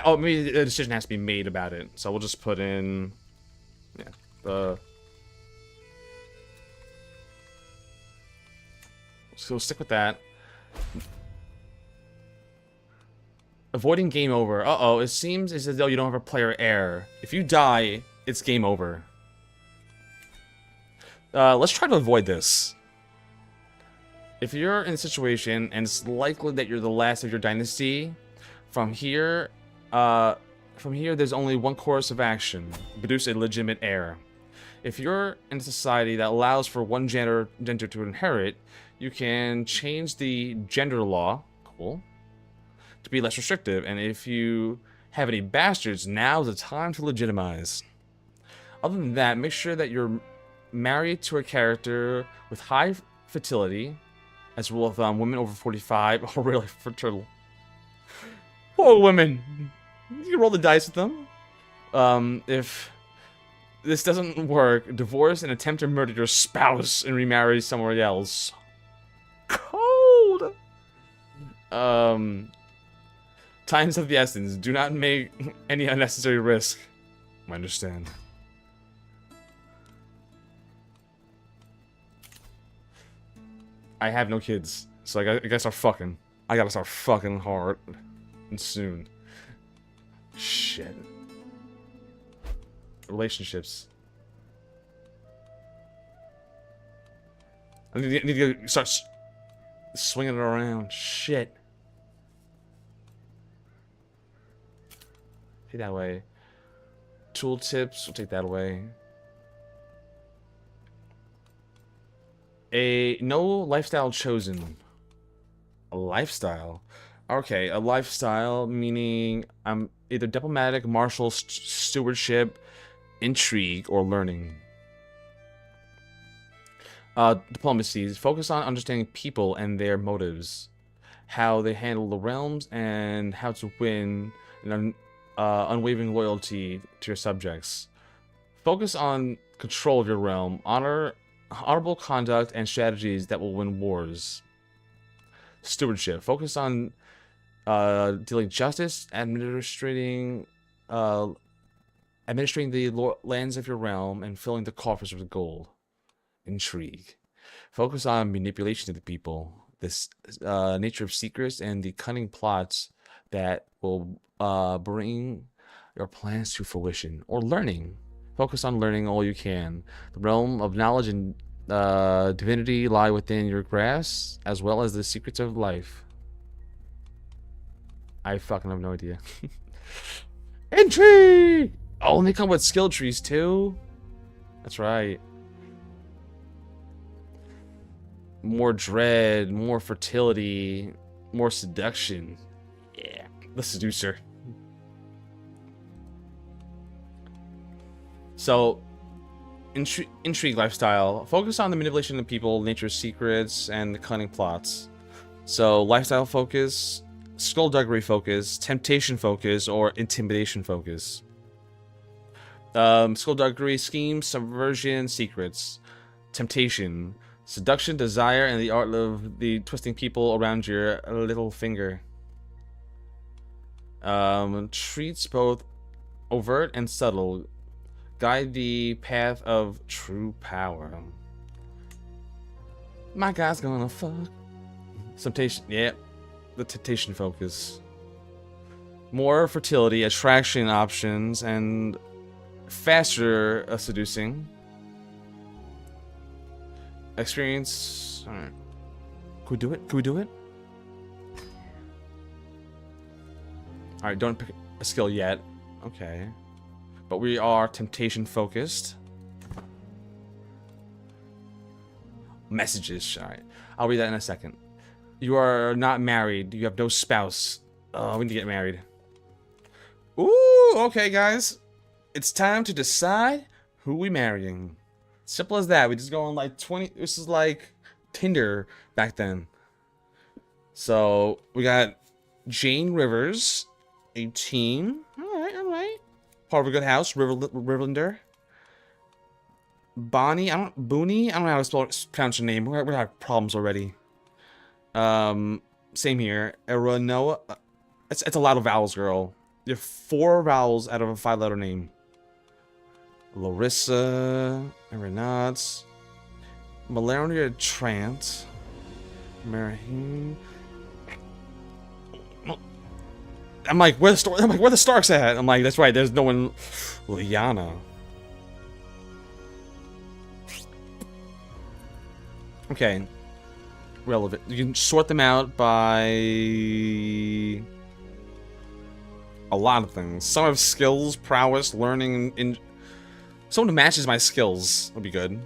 Oh, maybe a decision has to be made about it. So we'll just put in, yeah, the So stick with that. Avoiding game over. Uh-oh, it seems as though you don't have a player error. If you die, it's game over. Let's try to avoid this. If you're in a situation, and it's likely that you're the last of your dynasty, from here, there's only one course of action. Produce a legitimate heir. If you're in a society that allows for one gender to inherit, you can change the gender law, cool, to be less restrictive. And if you have any bastards, now's the time to legitimize. Other than that, make sure that you're married to a character with high fertility. As a rule of thumb, women over 45 are really fertile. Poor women. You can roll the dice with them. If this doesn't work, divorce and attempt to murder your spouse and remarry somewhere else. Cold. Time's of the essence. Do not make any unnecessary risk. I understand. I have no kids, so I gotta start fucking. I gotta start fucking hard and soon. Shit. Relationships. I need to start swinging it around. Shit. Take that away. Tool tips. We'll take that away. No lifestyle chosen. A lifestyle? Okay, a lifestyle meaning I'm either diplomatic, martial, stewardship, intrigue, or learning. Diplomacy. Focus on understanding people and their motives. How they handle the realms and how to win an unwavering loyalty to your subjects. Focus on control of your realm. Honorable conduct and strategies that will win wars. Stewardship. Focus on dealing justice, administering the lands of your realm, and filling the coffers with gold. Intrigue. Focus on manipulation of the people, this nature of secrets, and the cunning plots that will bring your plans to fruition. Or learning. Focus on learning all you can. The realm of knowledge and divinity lie within your grasp, as well as the secrets of life. I fucking have no idea. Entry! Oh, and they come with skill trees too? That's right. More dread, more fertility, more seduction. Yeah, the seducer. So, intrigue lifestyle. Focus on the manipulation of people, nature's secrets, and the cunning plots. So, lifestyle focus, skullduggery focus, temptation focus, or intimidation focus. Skullduggery, schemes, subversion, secrets. Temptation, seduction, desire, and the art of the twisting people around your little finger. Treats both overt and subtle. Guide the path of true power. My guy's gonna fuck. Temptation, yeah. The temptation focus. More fertility, attraction options, and faster seducing. Experience. Alright. Can we do it? Can we do it? Alright, don't pick a skill yet. Okay. But we are temptation focused. Messages. Alright. I'll read that in a second. You are not married. You have no spouse. Oh, we need to get married. Ooh, okay, guys. It's time to decide who we marrying. Simple as that. We just go on like 20. This is like Tinder back then. So we got Jane Rivers, 18. Alright. Part of a good house, Riverlander. Bonnie, Booney? I don't know how to pronounce your name. We have problems already. Same here. Noah. It's a lot of vowels, girl. You have 4 vowels out of a 5-letter name. Larissa, Renats, Malaria Trant, Marahim. I'm like, where the Starks at? I'm like, that's right. There's no one. Liana. Okay. Relevant. You can sort them out by a lot of things. Some have skills, prowess, learning, and someone who matches my skills would be good.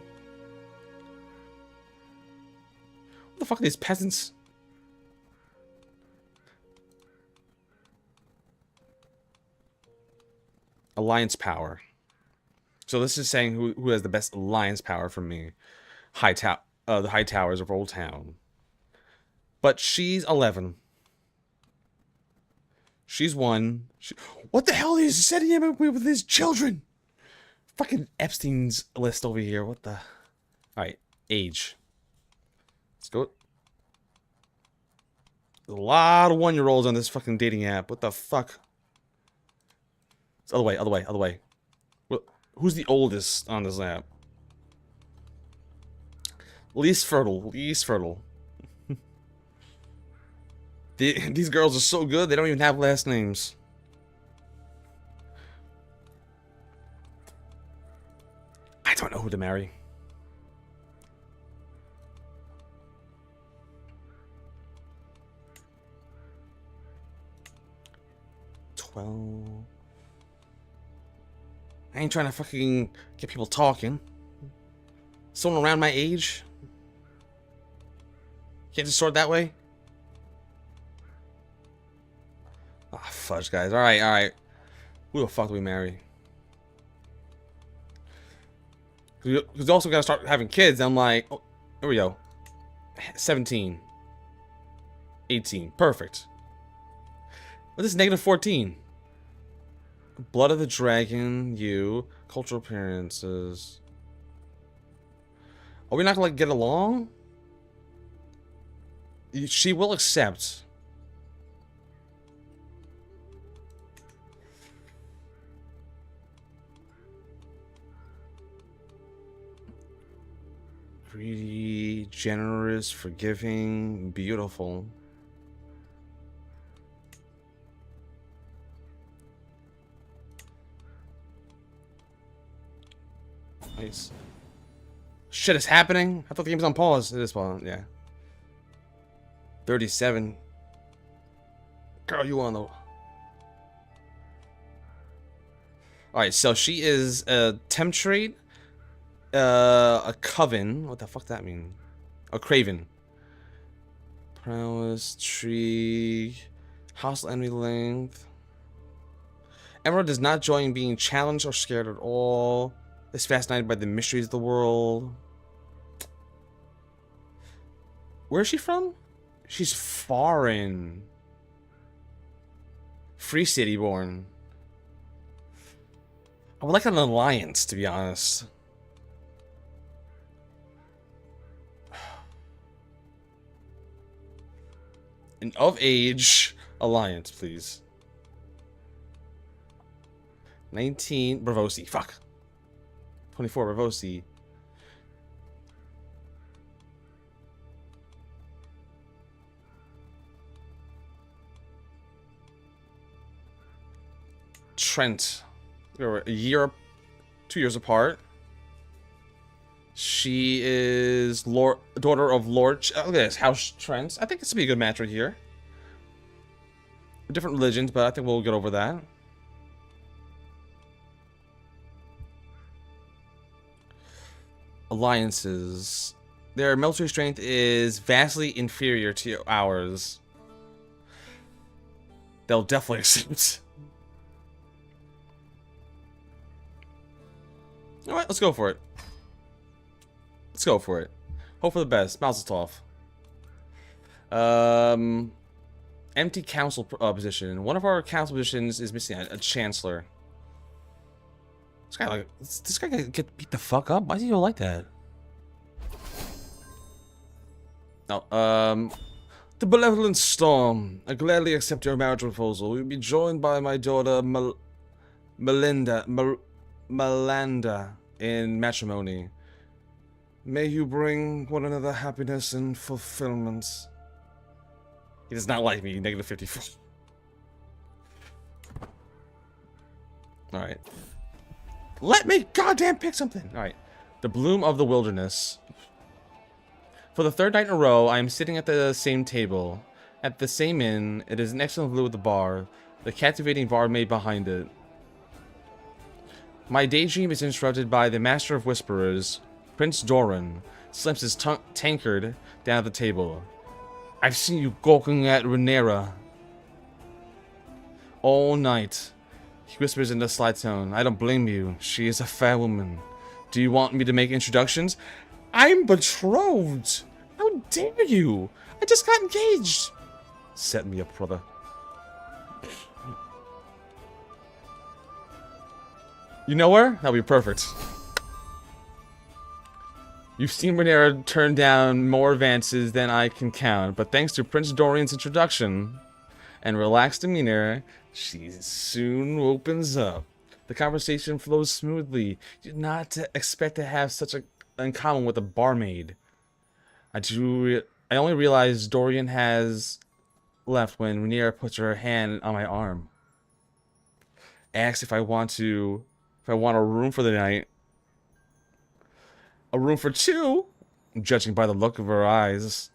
What the fuck are these peasants? Alliance power. So this is saying who has the best alliance power from me. The High Towers of Old Town. But she's 11. She's 1. What the hell is he setting him up with his children? Fucking Epstein's list over here. What the? Alright, age. Let's go. There's a lot of 1-year-olds on this fucking dating app. What the fuck? It's other way, other way, other way. Well, who's the oldest on this app? Least fertile. Least fertile. These girls are so good, they don't even have last names. I don't know who to marry. I ain't trying to fucking get people talking. Someone around my age? Can't just sort that way? Ah, oh, fudge, guys. Alright, alright. Who the fuck do we marry? Because we also gotta start having kids. I'm like, oh, here we go. 17. 18. Perfect. But this is negative 14. Blood of the Dragon, you. Cultural appearances. Are we not gonna like get along? She will accept. Greedy, generous, forgiving, beautiful. Nice. Shit is happening? I thought the game was on pause. It is paused, yeah. 37. Girl, you on the... Alright, so she is a Temptrate, a Coven. What the fuck that mean? A Craven. Prowess, Tree, hostile enemy length. Emerald does not join being challenged or scared at all. Is fascinated by the mysteries of the world. Where is she from? She's foreign. Free City born. I would like an alliance, to be honest. An of age alliance, please. 19 Bravosi. Fuck. 24 Bravosi. Trent. They were a year, 2 years apart. She is daughter of Lord. Look at this, House Trent. I think this would be a good match right here. Different religions, but I think we'll get over that. Alliances. Their military strength is vastly inferior to ours. They'll definitely accept. Alright, let's go for it. Let's go for it. Hope for the best. Mazel tov. Empty council position. One of our council positions is missing a chancellor. This guy get beat the fuck up. Why is he like that? No. The benevolent storm. I gladly accept your marriage proposal. You'll be joined by my daughter Melinda in matrimony. May you bring one another happiness and fulfillment. He does not like me, negative 54. Alright. Let me goddamn pick something! Alright. The Bloom of the Wilderness. For the third night in a row, I am sitting at the same table. At the same inn, it is an excellent view of the bar. The captivating barmaid behind it. My daydream is interrupted by the Master of Whisperers, Prince Doran, slams his tankard down at the table. I've seen you gawking at Rhaenyra all night. He whispers in a sly tone. I don't blame you. She is a fair woman. Do you want me to make introductions? I'm betrothed! How dare you? I just got engaged! Set me up, brother. You know her? That'll be perfect. You've seen Rhaenyra turn down more advances than I can count, but thanks to Prince Dorian's introduction and relaxed demeanor, she soon opens up. The conversation flows smoothly. You did not expect to have such in common with a barmaid. I only realized Dorian has left when Rhaenyra puts her hand on my arm. Asks if I want a room for the night. A room for two? Judging by the look of her eyes.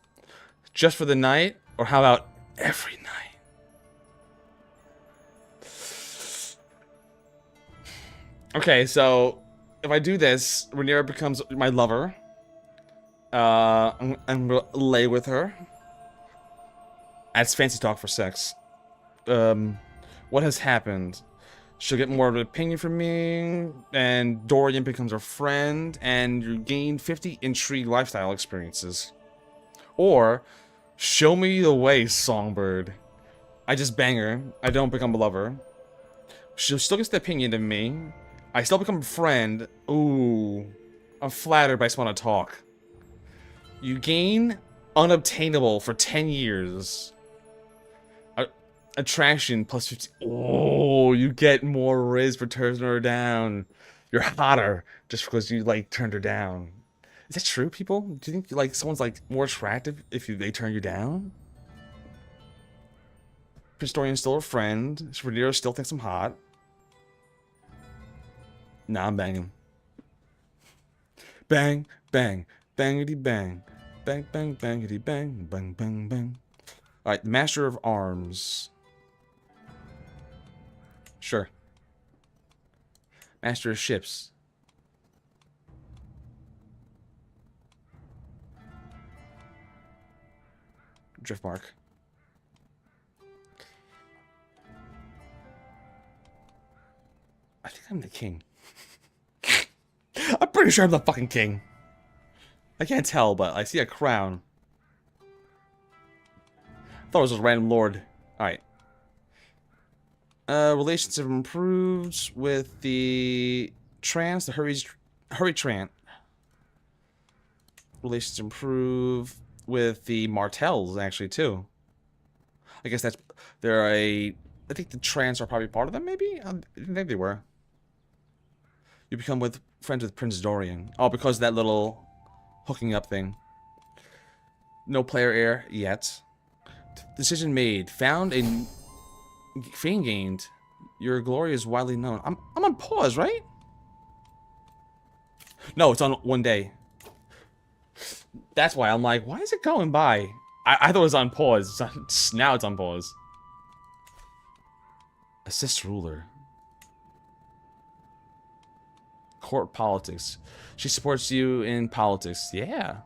Just for the night? Or how about every night? Okay, so if I do this, Rhaenyra becomes my lover. I'm gonna lay with her. That's fancy talk for sex. What has happened? She'll get more of an opinion from me, and Dorian becomes her friend, and you gain 50 intrigue lifestyle experiences. Or, show me the way, Songbird. I just bang her. I don't become a lover. She still gets the opinion of me. I still become a friend. Ooh. I'm flattered, but I just want to talk. You gain unobtainable for 10 years. Attraction plus 50. Oh, you get more riz for turning her down. You're hotter just because you like turned her down. Is that true, people? Do you think like someone's like more attractive if they turn you down? Prince Dorian's still a friend. Rhaenyra still thinks I'm hot. Nah, I'm banging. Bang, bang, bangity bang. Bang, bang, bangity bang. Bang, bang, bang. Alright, the Master of Arms. Sure. Master of Ships. Driftmark. I think I'm the king. I'm pretty sure I'm the fucking king. I can't tell, but I see a crown. I thought it was a random lord. Alright. Relations have improved with the trans, the hurry Trant. Relations improve with the Martells, actually, too. I guess that's... I think the trans are probably part of them, maybe? I think they were. You become friends with Prince Dorian. Oh, because of that little hooking up thing. No player heir yet. Decision made. Found a... Fame gained. Your glory is widely known. I'm on pause, right? No, it's on 1 day. That's why I'm like, why is it going by? I thought it was on pause. Now it's on pause. Assist ruler. Court politics. She supports you in politics. Yeah.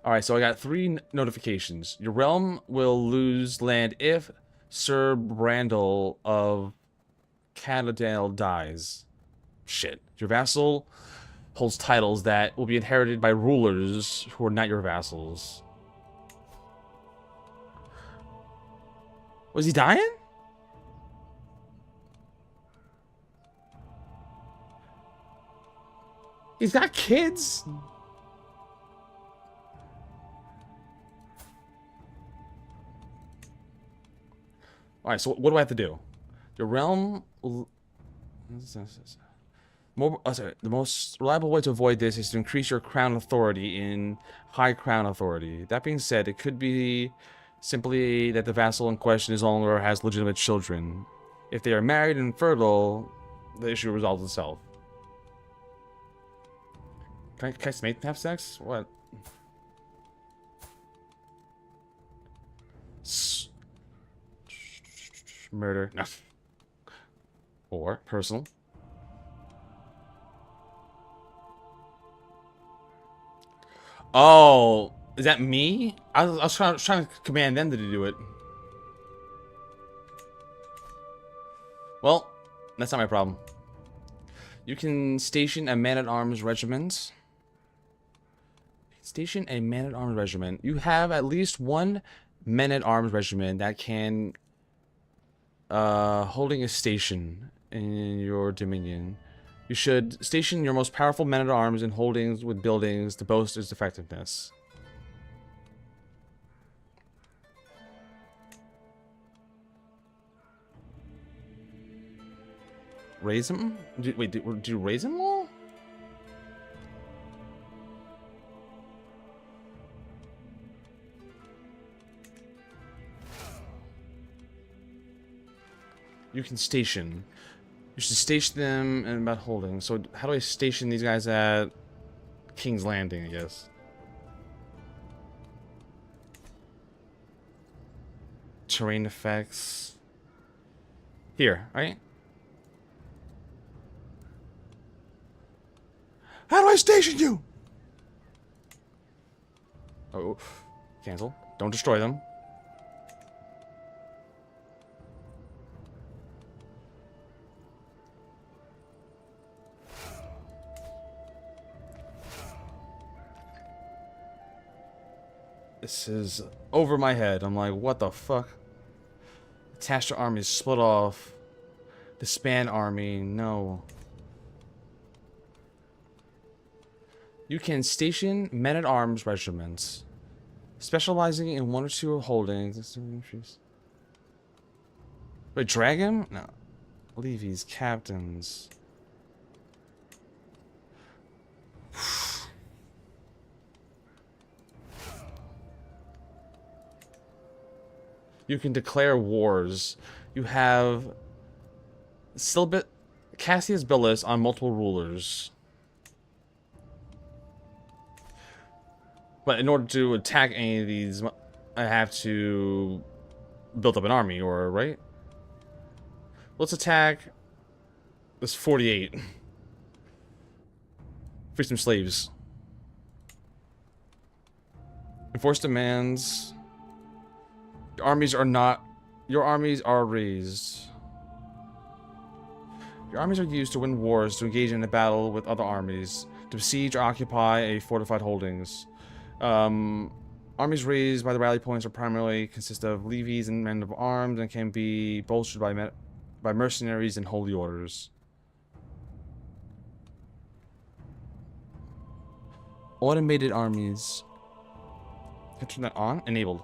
Alright, so I got 3 notifications. Your realm will lose land if Sir Brandel of Catadale dies. Shit. Your vassal holds titles that will be inherited by rulers who are not your vassals. Was he dying? He's got kids. Alright, so what do I have to do? Your realm. The most reliable way to avoid this is to increase your crown authority in high crown authority. That being said, it could be simply that the vassal in question is no longer has legitimate children. If they are married and fertile, the issue resolves itself. Can I make have sex? What? Murder. No. Or personal. Oh, is that me? I was trying to command them to do it. Well, that's not my problem. You can station a man-at-arms regiment. Station a man-at-arms regiment. You have at least one men-at-arms regiment that can holding a station in your dominion. You should station your most powerful men-at-arms in holdings with buildings to boast its effectiveness. Raise him? Wait, do you raise him all? You can station. You should station them in about holding. So how do I station these guys at King's Landing, I guess? Terrain effects. Here, right? How do I station you? Oh, cancel. Don't destroy them. This is over my head. I'm like, what the fuck? Attached to armies, split off. Disband army, no. You can station men-at-arms regiments, specializing in one or two holdings. Wait, drag him? No. Levies, captains. You can declare wars. You have Cassius Billus on multiple rulers. But in order to attack any of these, I have to build up an army, or right? Let's attack this 48. Free some slaves. Enforce demands. Your armies are raised. Your armies are used to win wars, to engage in a battle with other armies, to besiege or occupy a fortified holdings. Armies raised by the rally points are primarily consist of levies and men of arms, and can be bolstered by mercenaries and holy orders. Automated armies. Can I turn that on? Enabled.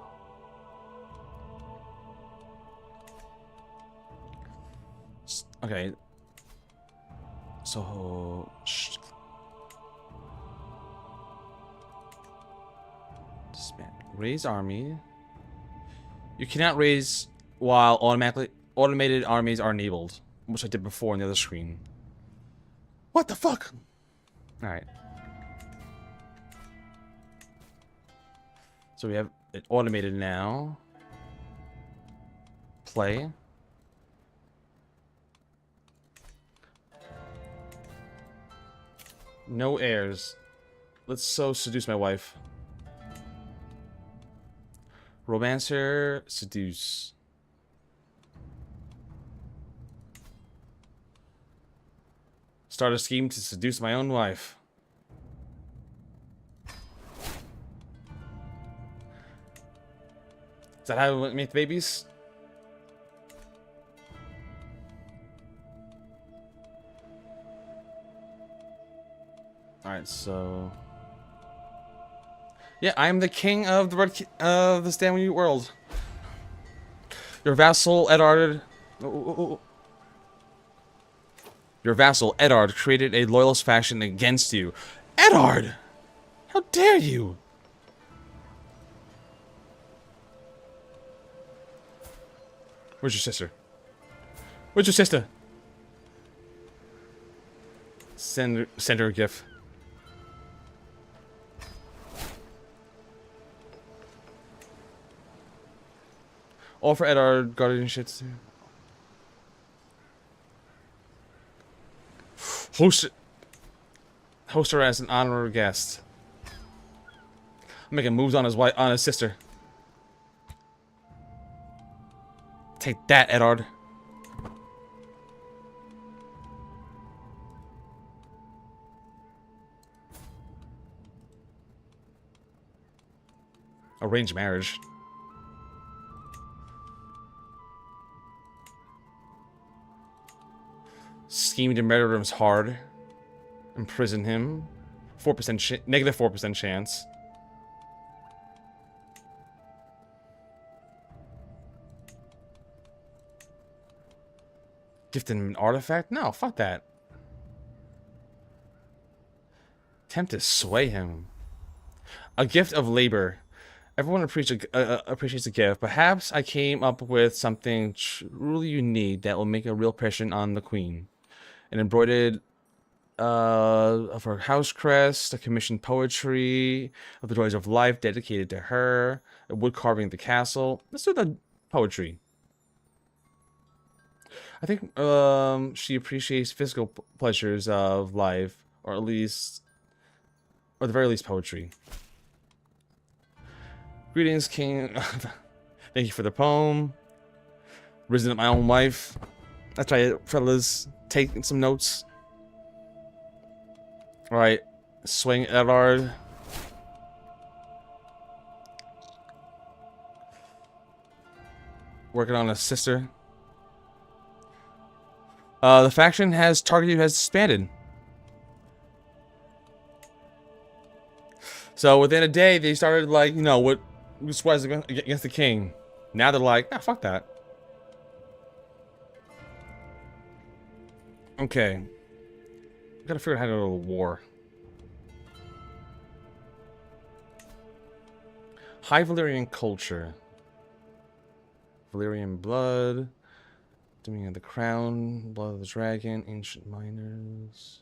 Okay. So raise army. You cannot raise while automated armies are enabled, which I did before on the other screen. What the fuck? All right. So we have it automated now. Play. No heirs. Let's seduce my wife. Romancer, seduce. Start a scheme to seduce my own wife. Is that how we make the babies? Alright, so... yeah, I am the king of the Stanley world. Your vassal, Edard... Your vassal, Eddard, created a loyalist faction against you. Eddard! How dare you! Where's your sister? Where's your sister? Send her a gift. All for Eddard guardianship. Host her as an honorary guest. I'm making moves on his wife, on his sister. Take that, Eddard. Arranged marriage. Scheme to murder him is hard. Imprison him. Negative 4% chance. Gift him an artifact? No, fuck that. Attempt to sway him. A gift of labor. Everyone appreciates a gift. Perhaps I came up with something truly unique that will make a real impression on the queen. An embroidered of her house crest, a commissioned poetry of the joys of life dedicated to her, a wood carving of the castle. Let's do the poetry. I think she appreciates physical pleasures of life, or at the very least, poetry. Greetings, King. Thank you for the poem. Risen up my own wife. That's right, fellas. Taking some notes. Alright. Swing Eddard. Working on a sister. The faction has disbanded. So within a day, they started like, you know, what was against the king. Now they're like, ah, fuck that. Okay. Gotta figure out how to go to war. High Valyrian culture. Valyrian blood. Dominion of the Crown. Blood of the Dragon. Ancient miners.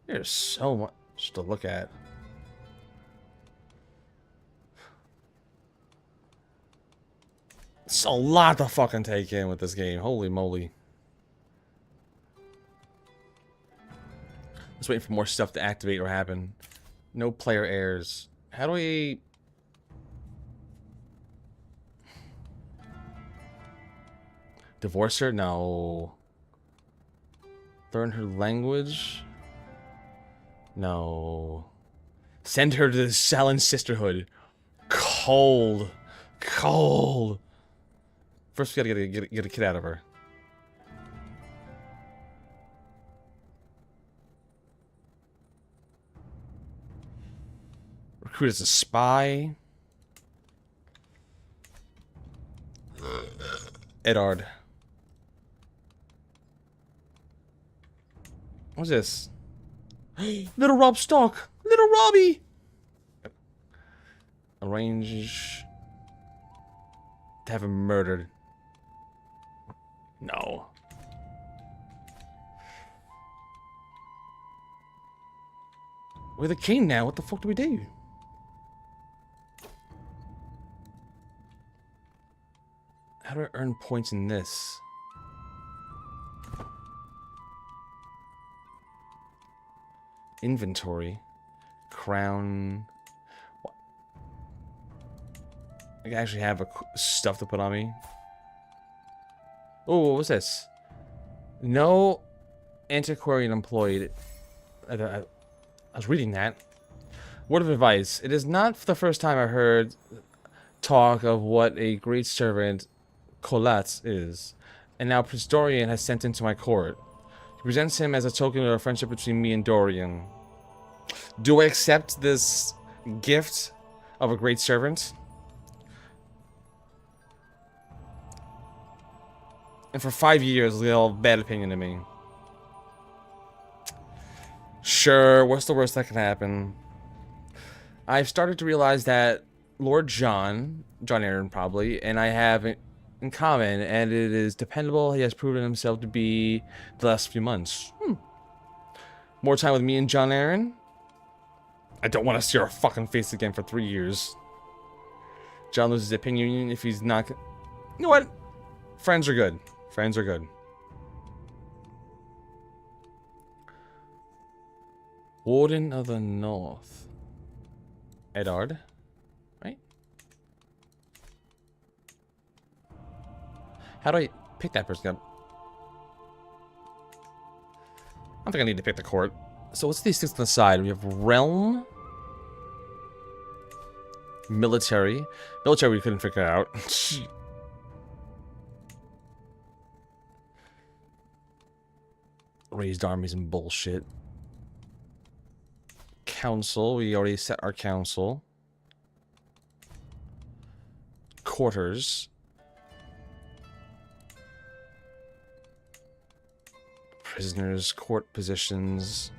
There's so much to look at. It's a lot to fucking take in with this game. Holy moly. Just waiting for more stuff to activate or happen. No player heirs. How do we... Divorce her? No. Learn her language? No. Send her to the Salin Sisterhood. Cold. Cold. First, we gotta get a kid out of her. Recruit as a spy. Eddard. What's this? Little Rob Stark. Little Robbie. Arrange to have him murdered. No. We're the king now. What the fuck do we do? How do I earn points in this? Inventory. Crown. What? I actually have stuff to put on me. Oh, what was this? No antiquarian employed. I was reading that. Word of advice. It is not the first time I heard talk of what a great servant Colat is, and now Prince Dorian has sent him to my court. He presents him as a token of a friendship between me and Dorian. Do I accept this gift of a great servant. And for 5 years, they all have bad opinion of me. Sure, what's the worst that can happen? I've started to realize that Lord John Aaron probably, and I have in common, and it is dependable. He has proven himself to be the last few months. More time with me and John Aaron? I don't want to see our fucking face again for 3 years. John loses his opinion if he's not... You know what? Friends are good. Friends are good. Warden of the North. Eddard. Right? How do I pick that person up? I don't think I need to pick the court. So what's these things on the side? We have realm. Military. Military we couldn't figure out. Raised armies and bullshit. Council. We already set our council. Quarters. Prisoners. Court positions.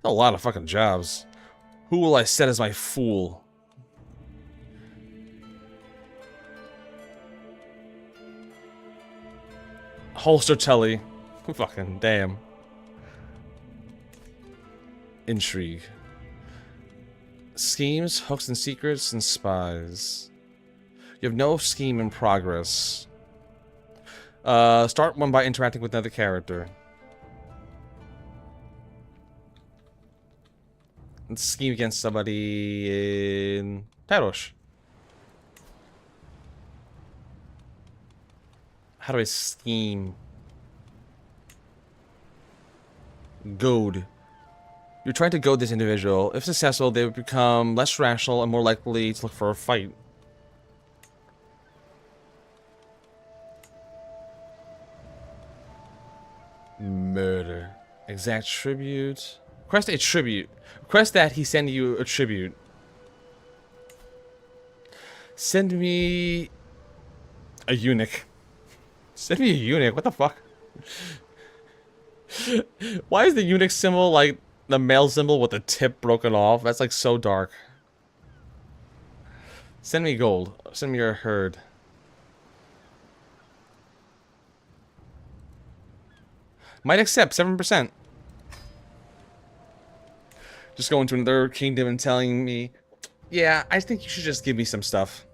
A lot of fucking jobs. Who will I set as my fool? Holster Tully. Fucking damn. Intrigue. Schemes, hooks and secrets, and spies. You have no scheme in progress. Start one by interacting with another character. And scheme against somebody in Tarosh. How do I scheme? Goad. You're trying to goad this individual. If successful, they would become less rational and more likely to look for a fight. Murder. Exact tribute. Request a tribute. Request that he send you a tribute. Send me a eunuch. Send me a eunuch. What the fuck? Why is the eunuch symbol like the male symbol with the tip broken off? That's like so dark. Send me gold. Send me your herd. Might accept 7%. Just going to another kingdom and telling me, yeah, I think you should just give me some stuff.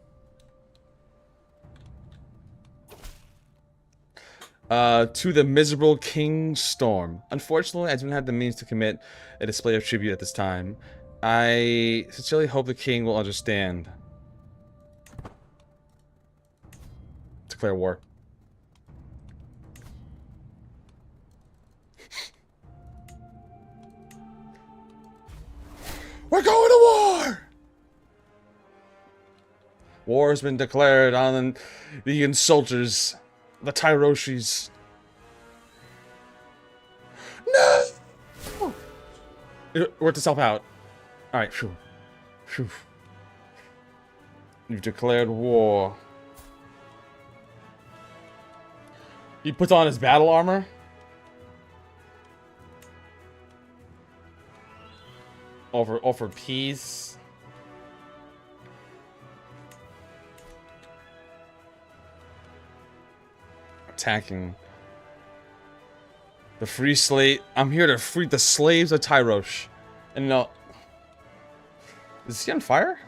To the miserable King Storm. Unfortunately, I don't have the means to commit a display of tribute at this time. I sincerely hope the king will understand. Declare war. We're going to war! War has been declared on the insulters. The Tyroshis. No! It worked itself out. Alright, phew. Phew. You've declared war. He puts on his battle armor. Offer peace. Attacking. The free slave. I'm here to free the slaves of Tyrosh. And no. Is he on fire?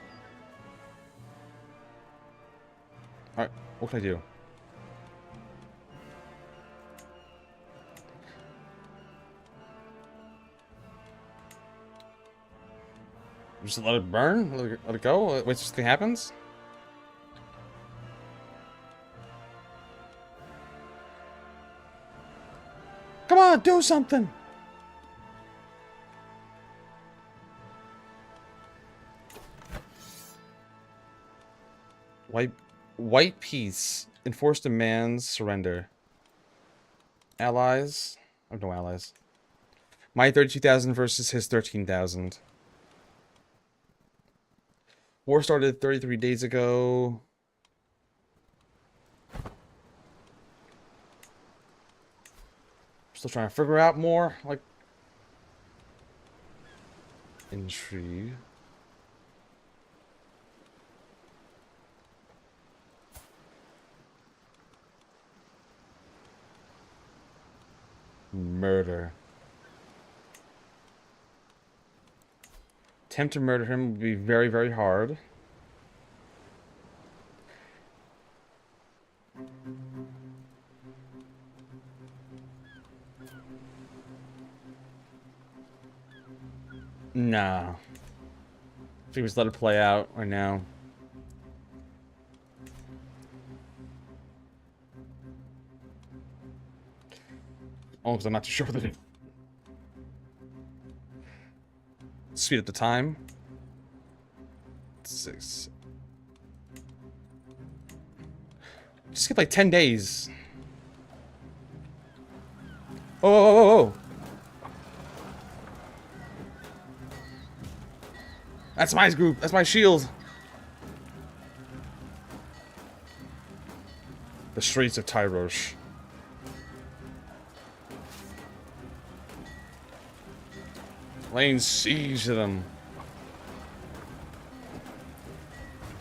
Alright, what can I do? Just let it burn? Let it go? Wait till something happens? Come on, do something! White peace. Enforce demands surrender. Allies? I have no allies. My 32,000 versus his 13,000. War started 33 days ago. Still trying to figure out more, like, intrigue. Murder. Attempt to murder him would be very, very hard. Nah. I think we just let it play out right now. Oh, because I'm not too sure what to do. Speed up the time. 6. Just skip like 10 days. Oh, oh, oh, oh. That's my group. That's my shield. The streets of Tyrosh. Laying siege to them.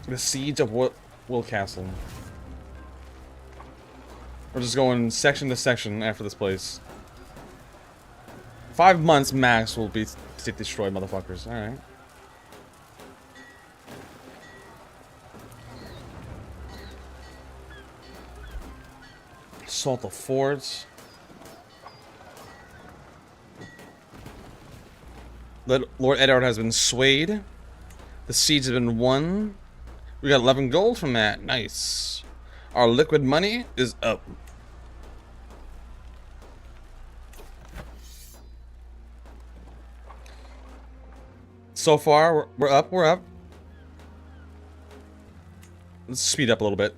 The siege of Will Castle. We're just going section to section after this place. 5 months max will be to destroy motherfuckers. Alright. Assault the forts. Lord Eddard has been swayed. The siege has been won. We got 11 gold from that. Nice. Our liquid money is up. So far, we're up. We're up. Let's speed up a little bit.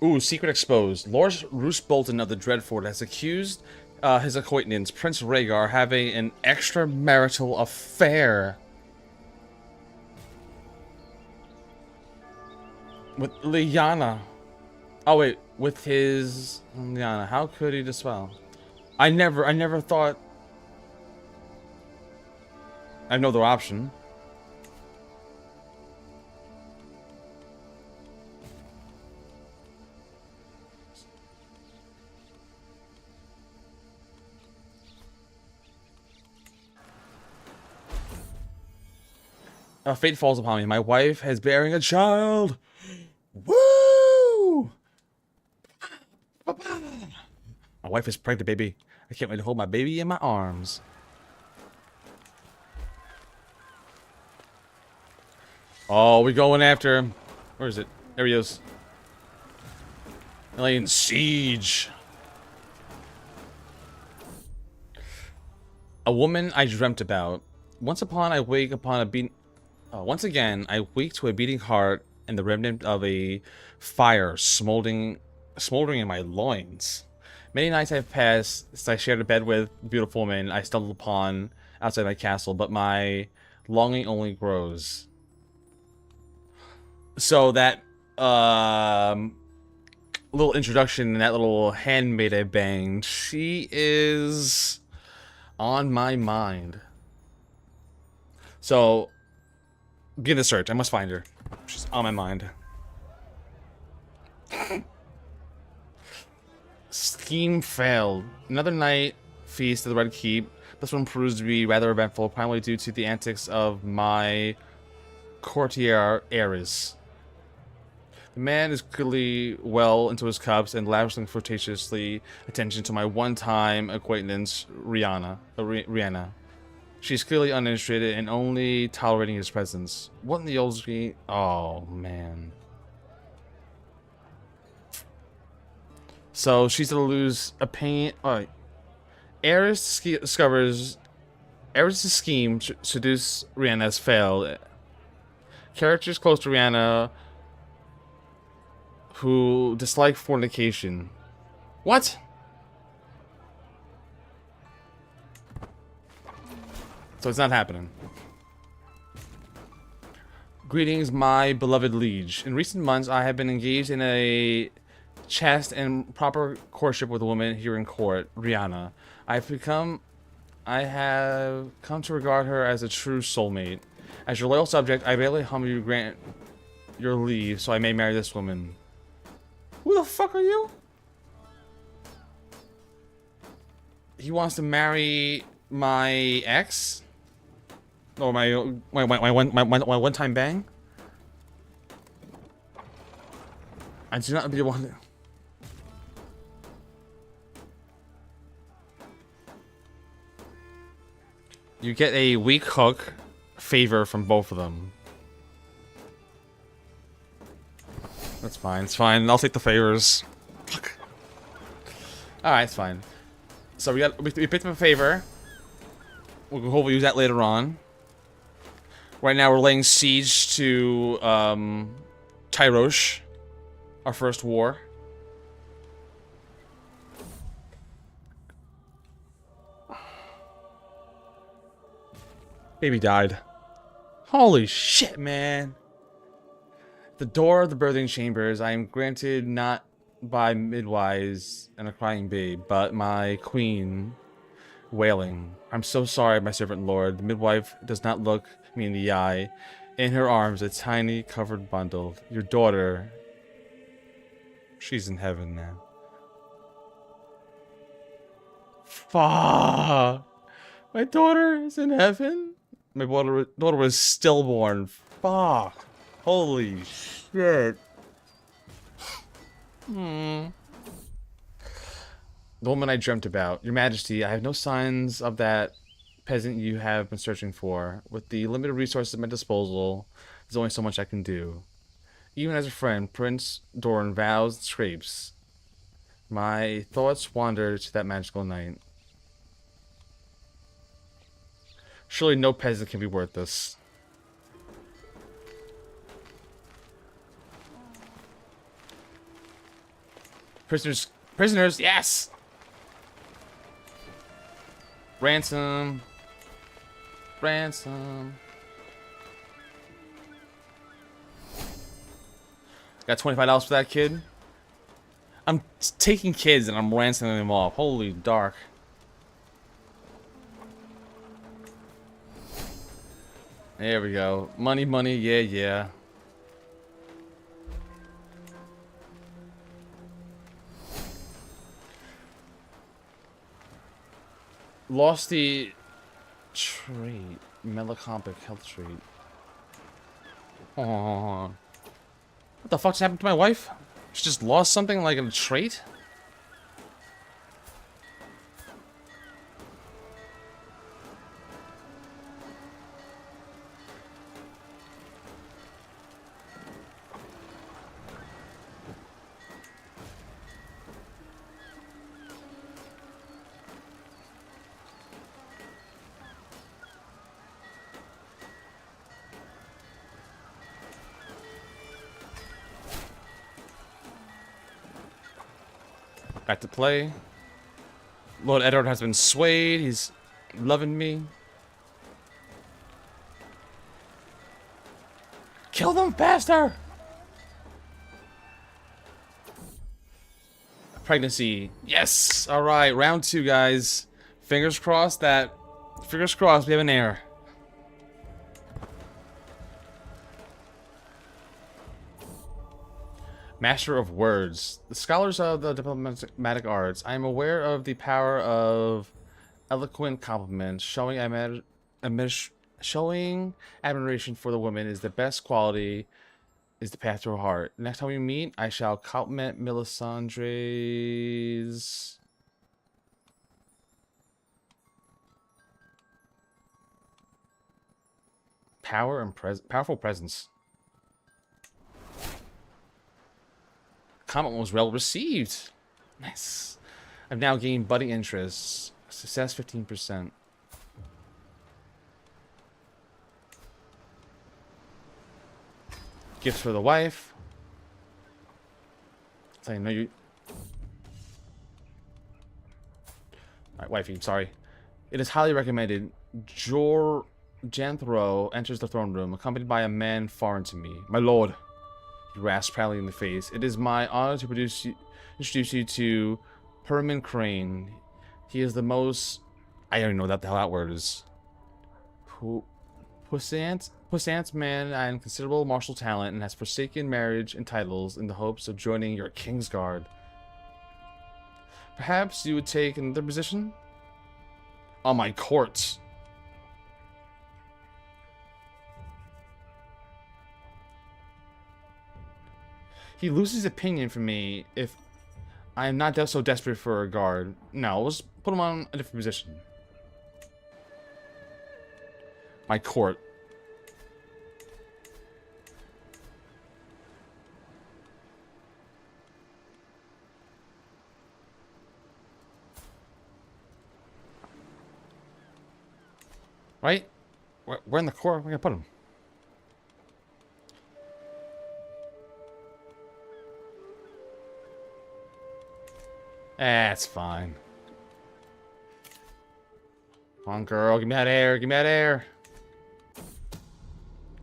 Ooh, secret exposed. Lord Roose Bolton of the Dreadfort has accused his acquaintance, Prince Rhaegar, having an extramarital affair with Lyanna. Oh wait, with his Lyanna. How could he dispel? I never thought. I have no other option. Fate falls upon me. My wife is bearing a child. Woo! My wife is pregnant, baby. I can't wait to hold my baby in my arms. Oh, we're going after him. Where is it? There he is. Laying siege. A woman I dreamt about. Once again, I wake to a beating heart and the remnant of a fire smoldering in my loins. Many nights have passed since I shared a bed with the beautiful woman I stumbled upon outside my castle, but my longing only grows. So that little introduction and that little handmaid I banged, she is on my mind. So begin the search. I must find her. She's on my mind. Scheme failed. Another night feast at the Red Keep. This one proves to be rather eventful, primarily due to the antics of my courtier Ares. The man is clearly well into his cups and lavishing flirtatiously attention to my one-time acquaintance, Rihanna. She's clearly uninterested and only tolerating his presence. What in the old street? Oh, man. So she's gonna lose a pain. Alright. Ares discovers Ares' scheme to seduce Rihanna has failed. Characters close to Rihanna who dislike fornication. What? So it's not happening. Greetings, my beloved liege. In recent months, I have been engaged in a chaste and proper courtship with a woman here in court, Rihanna. I have come to regard her as a true soulmate. As your loyal subject, I barely humbly grant your leave so I may marry this woman. Who the fuck are you? He wants to marry my ex? Or my one-time bang? I do not be the one. You get a weak hook favor from both of them. That's fine. It's fine. I'll take the favors. Fuck. All right, it's fine. So we picked up a favor. We'll hopefully use that later on. Right now we're laying siege to Tyrosh, our first war. Baby died. Holy shit, man. The door of the birthing chambers, I am granted not by midwives and a crying babe, but my queen wailing. I'm so sorry, my servant lord. The midwife does not look me in the eye. In her arms, a tiny covered bundle. Your daughter, she's in heaven now. Fuck. My daughter is in heaven? My daughter was stillborn. Fuck. Holy shit. The woman I dreamt about. Your Majesty, I have no signs of that peasant you have been searching for. With the limited resources at my disposal, there's only so much I can do. Even as a friend, Prince Doran vows and scrapes. My thoughts wander to that magical night. Surely no peasant can be worth this. Prisoners, yes! Ransom. Got $25 for that kid. I'm taking kids and I'm ransoming them off. Holy dark. There we go. Money, yeah. Lost the trait. Melancholic health trait. Aww. What the fuck's happened to my wife? She just lost something like a trait? Back to play. Lord Edward has been swayed. He's loving me. Kill them faster! Pregnancy. Yes! Alright, round 2, guys. Fingers crossed we have an heir. Master of Words. The scholars of the diplomatic arts. I am aware of the power of eloquent compliments. Showing admiration for the woman is the best quality, is the path to her heart. Next time we meet, I shall compliment Melisandre's power and powerful presence. Comment was well received. Nice. I've now gained budding interest. Success 15%. Gifts for the wife. So I know you. Alright, wifey, sorry. It is highly recommended. Janthro enters the throne room, accompanied by a man foreign to me. My lord, he rasped proudly in the face. It is my honor to introduce you to Herman Crane. He is the most... I don't even know what the hell that word is. Puissant man and considerable martial talent, and has forsaken marriage and titles in the hopes of joining your Kingsguard. Perhaps you would take another position? On my court. He loses opinion from me if I am not so desperate for a guard. No, let's put him on a different position. My court. Right? We're in the court. We're gonna put him. That's fine. Come on, girl. Give me that air. Give me that air.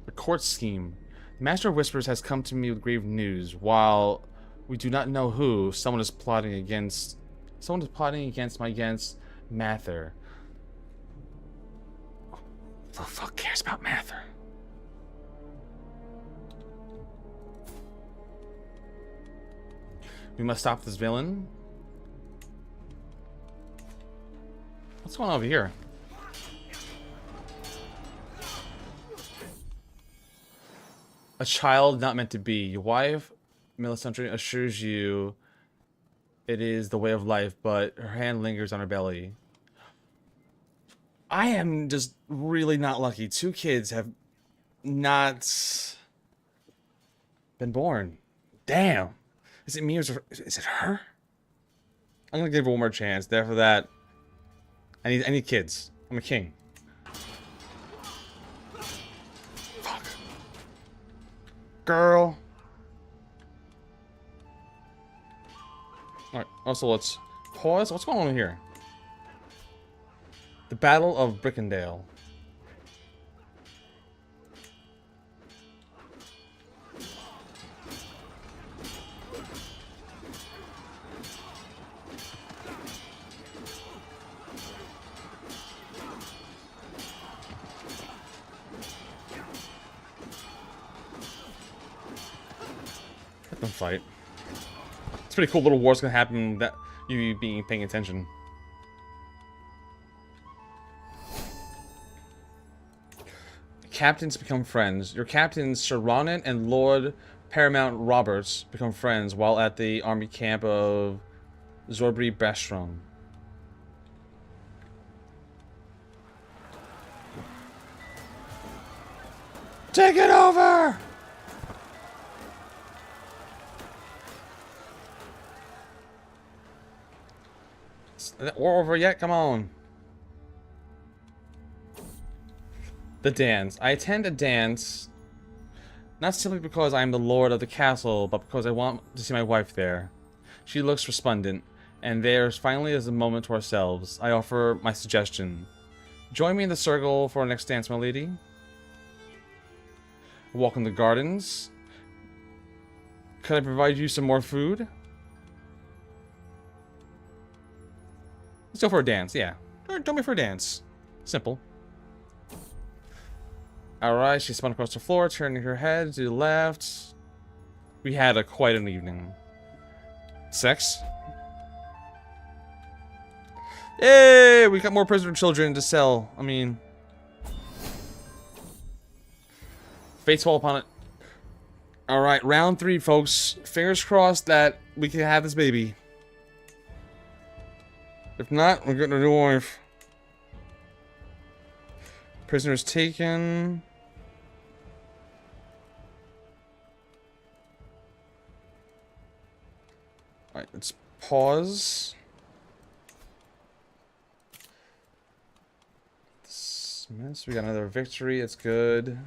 The court scheme. The Master of Whispers has come to me with grave news. While we do not know who, someone is plotting against Mather. Who the fuck cares about Mather? We must stop this villain. What's going on over here? A child not meant to be. Your wife, Melisandre, assures you it is the way of life, but her hand lingers on her belly. I am just really not lucky. 2 kids have not been born. Damn. Is it me or is it her? I'm gonna give her one more chance. After that, I need kids. I'm a king. Fuck. Girl. Alright, also let's pause. What's going on here? The Battle of Brickendale. Let them fight. It's pretty cool. Little war's gonna happen that you being paying attention. Captains become friends. Your captains, Sir Ronan and Lord Paramount Roberts, become friends while at the army camp of Zorbri Bastron. Take it over! Is that war over yet? Come on. The dance. I attend a dance, not simply because I am the lord of the castle, but because I want to see my wife there. She looks resplendent, and there finally is a moment to ourselves. I offer my suggestion. Join me in the circle for our next dance, my lady. Walk in the gardens. Could I provide you some more food? Let's go for a dance, yeah. Join me for a dance. Simple. Alright, she spun across the floor, turning her head to the left. We had quite an evening. Sex? Yay! We got more prisoner children to sell. I mean... fates fall upon it. Alright, round 3, folks. Fingers crossed that we can have this baby. If not, we're getting a new wife. Prisoners taken. Alright, let's pause. Dismiss. We got another victory. It's good.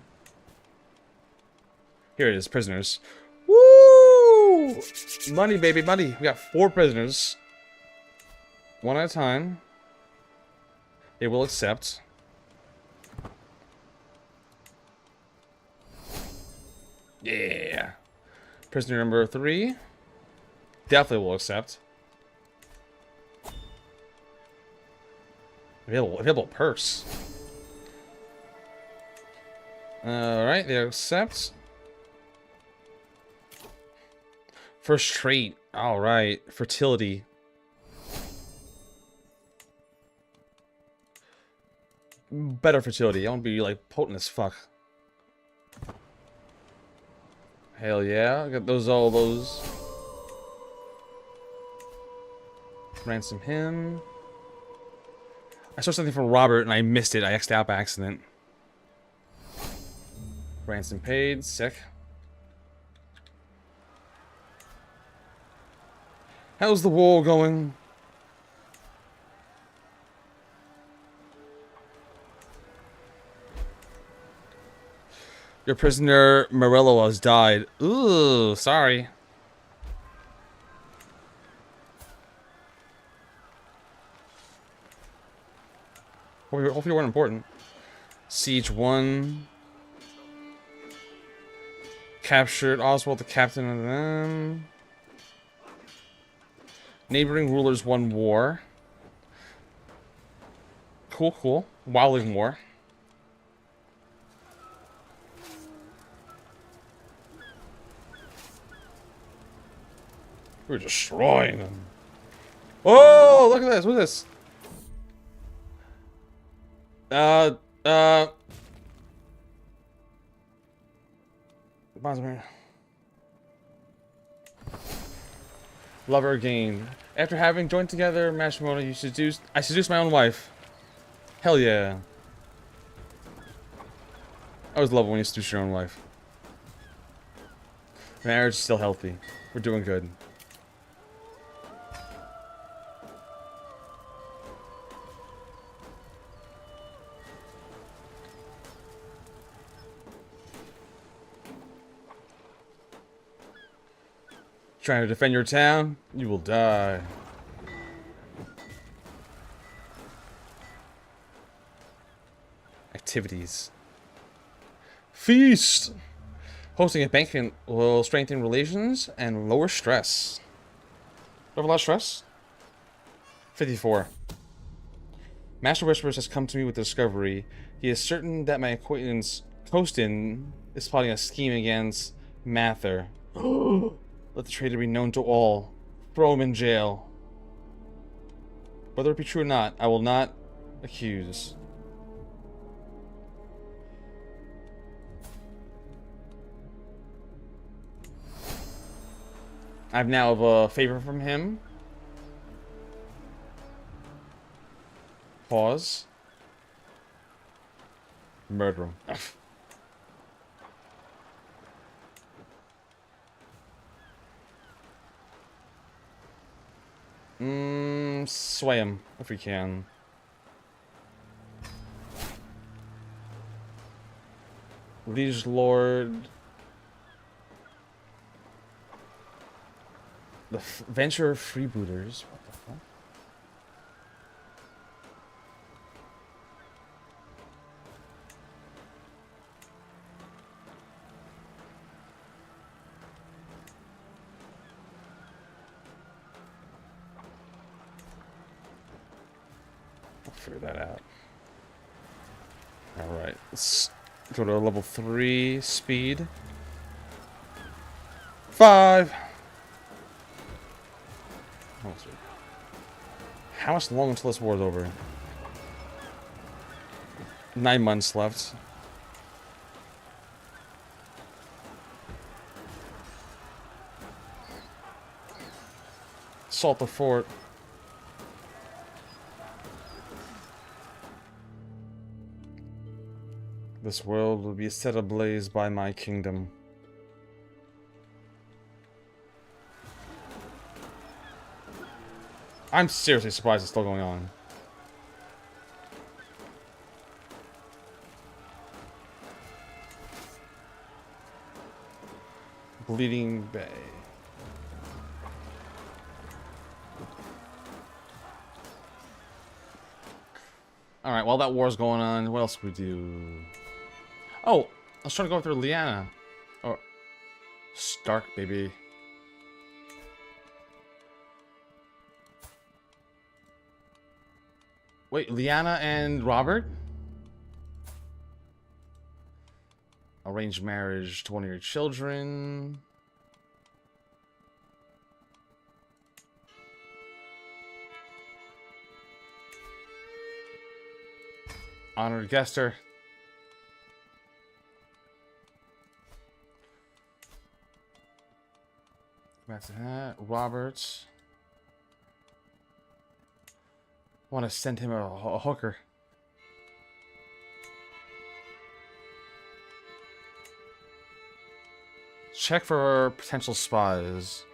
Here it is, prisoners. Woo! Money, baby, money. We got 4 prisoners. One at a time. They will accept. Yeah. Prisoner number 3. Definitely will accept. Available perks. Alright, they accept. First trait. Alright. Fertility. Better fertility. I want to be like potent as fuck. Hell yeah. I got all those. Ransom him. I saw something from Robert and I missed it. I X'd out by accident. Ransom paid. Sick. How's the war going? Your prisoner Morello has died. Ooh, sorry. Hope you weren't important. Siege 1. Captured Oswald, the captain of them. Neighboring rulers won war. Cool, cool. Wildling war. We're destroying them. Oh, look at this. What's this? Lover gained. After having joined together matrimony, I seduced my own wife. Hell yeah. I always love it when you seduce your own wife. Marriage is still healthy. We're doing good. Trying to defend your town? You will die. Activities. Feast! Hosting a banquet will strengthen relations and lower stress. Do I have a lot of stress? 54. Master Whispers has come to me with the discovery. He is certain that my acquaintance Kostin is plotting a scheme against Mather. Let the traitor be known to all. Throw him in jail. Whether it be true or not, I will not accuse. I have now a favor from him. Pause. Murder him. Sway him if we can. Liege Lord. The Venture Freebooters. What the fuck? I'll figure that out. Alright, let's go to level 3 speed. 5! How much long until this war is over? 9 months left. Assault the fort. This world will be set ablaze by my kingdom. I'm seriously surprised it's still going on. Bleeding Bay. Alright, while that war's going on, what else can we do? Oh, I was trying to go through Liana. Or Stark, baby. Wait, Lyanna and Robert? Arranged marriage to one of your children. Honored guester. Back to that. Robert. Want to send him a hooker. Check for potential spies.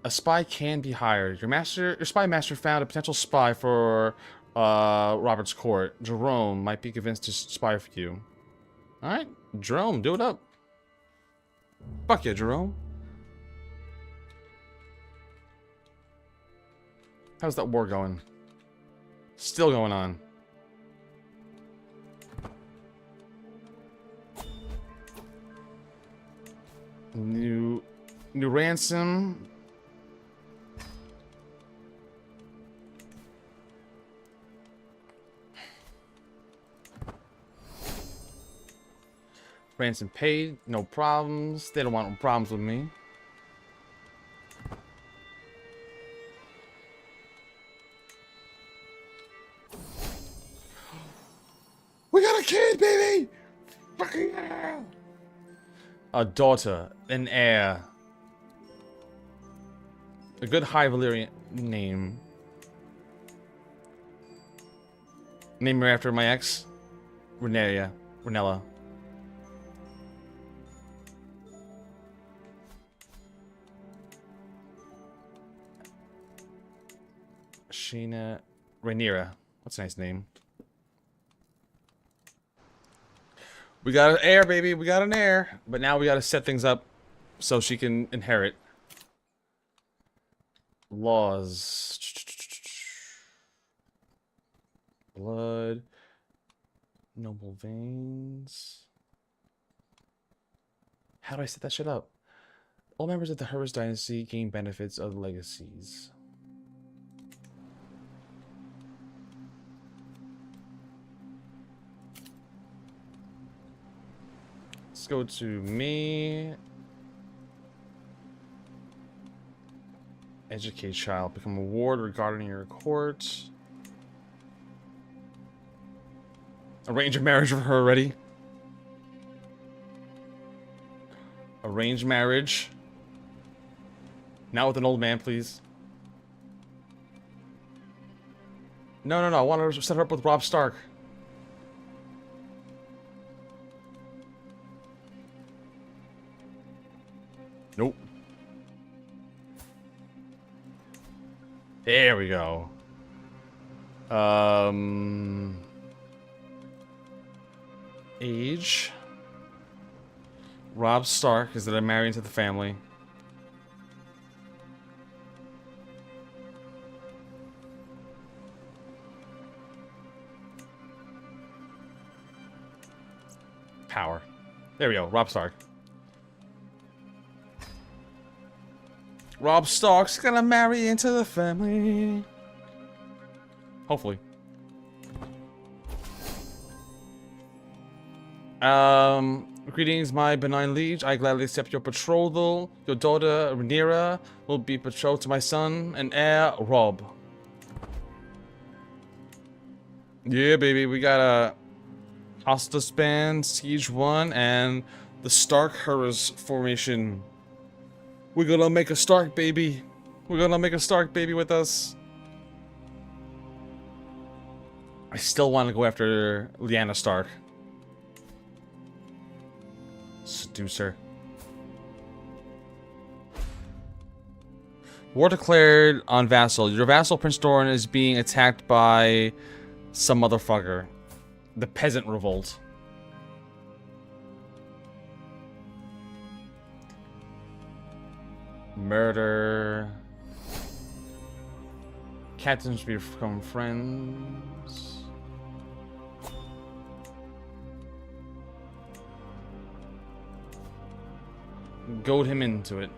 A spy can be hired. Your spy master found a potential spy for Robert's court. Jerome might be convinced to spy for you. Alright, Jerome, do it up. Fuck yeah, Jerome. How's that war going? Still going on. New ransom. Ransom paid, no problems. They don't want no problems with me. We got a kid, baby! Fucking hell! A daughter, an heir. A good High Valyrian name. Name her after my ex, Renella. Sheena Rhaenyra. What's a nice name? We got an heir, baby. We got an heir. But now we got to set things up so she can inherit. Laws. Blood. Noble veins. How do I set that shit up? All members of the Herbers dynasty gain benefits of legacies. Let's go to me. Educate child. Become a ward regarding your court. Arrange a marriage for her already. Arrange marriage. Not with an old man, please. No. I want to set her up with Robb Stark. Nope. There we go. Age. Robb Stark is that I marry into the family. Power. There we go. Robb Stark. Robb Stark's gonna marry into the family. Hopefully. Greetings, my benign liege. I gladly accept your betrothal. Your daughter, Rhaenyra, will be betrothed to my son and heir, Robb. Yeah, baby, we got a Hostas Band, Siege 1, and the Stark Heroes formation. We're gonna make a Stark baby. We're gonna make a Stark baby with us. I still want to go after Lyanna Stark. Seducer. War declared on vassal. Your vassal, Prince Doran, is being attacked by some motherfucker. The Peasant Revolt. Murder. captains become friends. Goad him into it.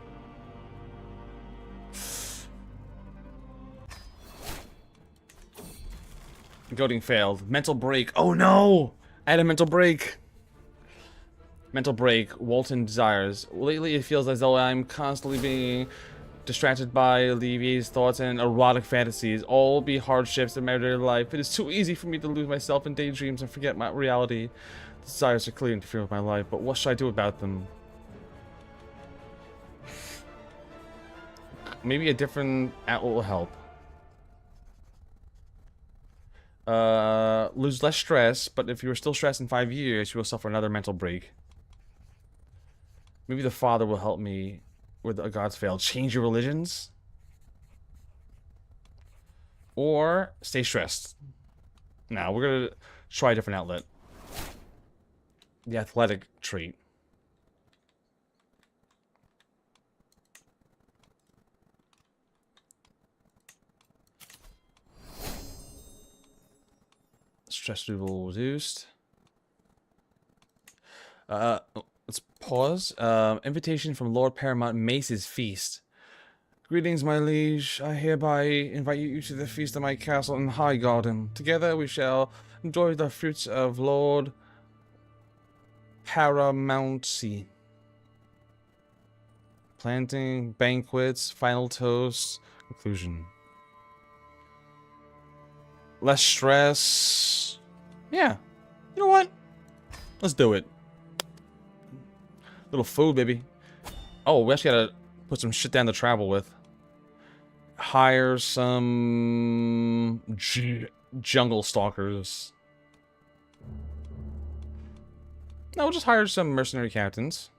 Goading failed. Mental break. Oh no! I had a mental break. Mental break. Walton desires. Lately it feels as though I'm constantly being distracted by Olivier's thoughts and erotic fantasies. All be hardships in my everyday life. It is too easy for me to lose myself in daydreams and forget my reality. The desires are clearly interfering with my life, but what should I do about them? Maybe a different outlet will help. Lose less stress, but if you are still stressed in 5 years, you will suffer another mental break. Maybe the Father will help me where the gods fail. Change your religions? Or stay stressed. Now, we're gonna try a different outlet. The athletic trait. Stress level reduced. Let's pause. Invitation from Lord Paramount Mace's feast. Greetings, my liege. I hereby invite you to the feast of my castle in High Garden. Together we shall enjoy the fruits of Lord Paramountcy. Planting, banquets, final toast, conclusion. Less stress. Yeah. You know what? Let's do it. Little food, baby. Oh, we actually gotta put some shit down to travel with. Hire some jungle stalkers. No, we'll just hire some mercenary captains.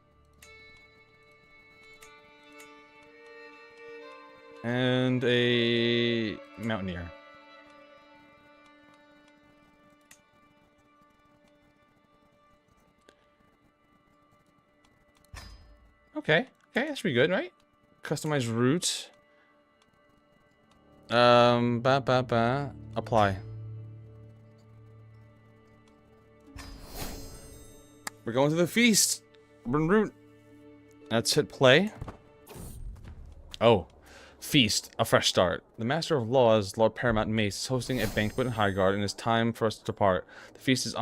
And a mountaineer. Okay, that's pretty good, right? Customize route. Apply. We're going to the feast. Urban route. Let's hit play. Oh, feast. A fresh start. The Master of Laws, Lord Paramount Mace, is hosting a banquet in Highgarden, and it's time for us to depart. The feast is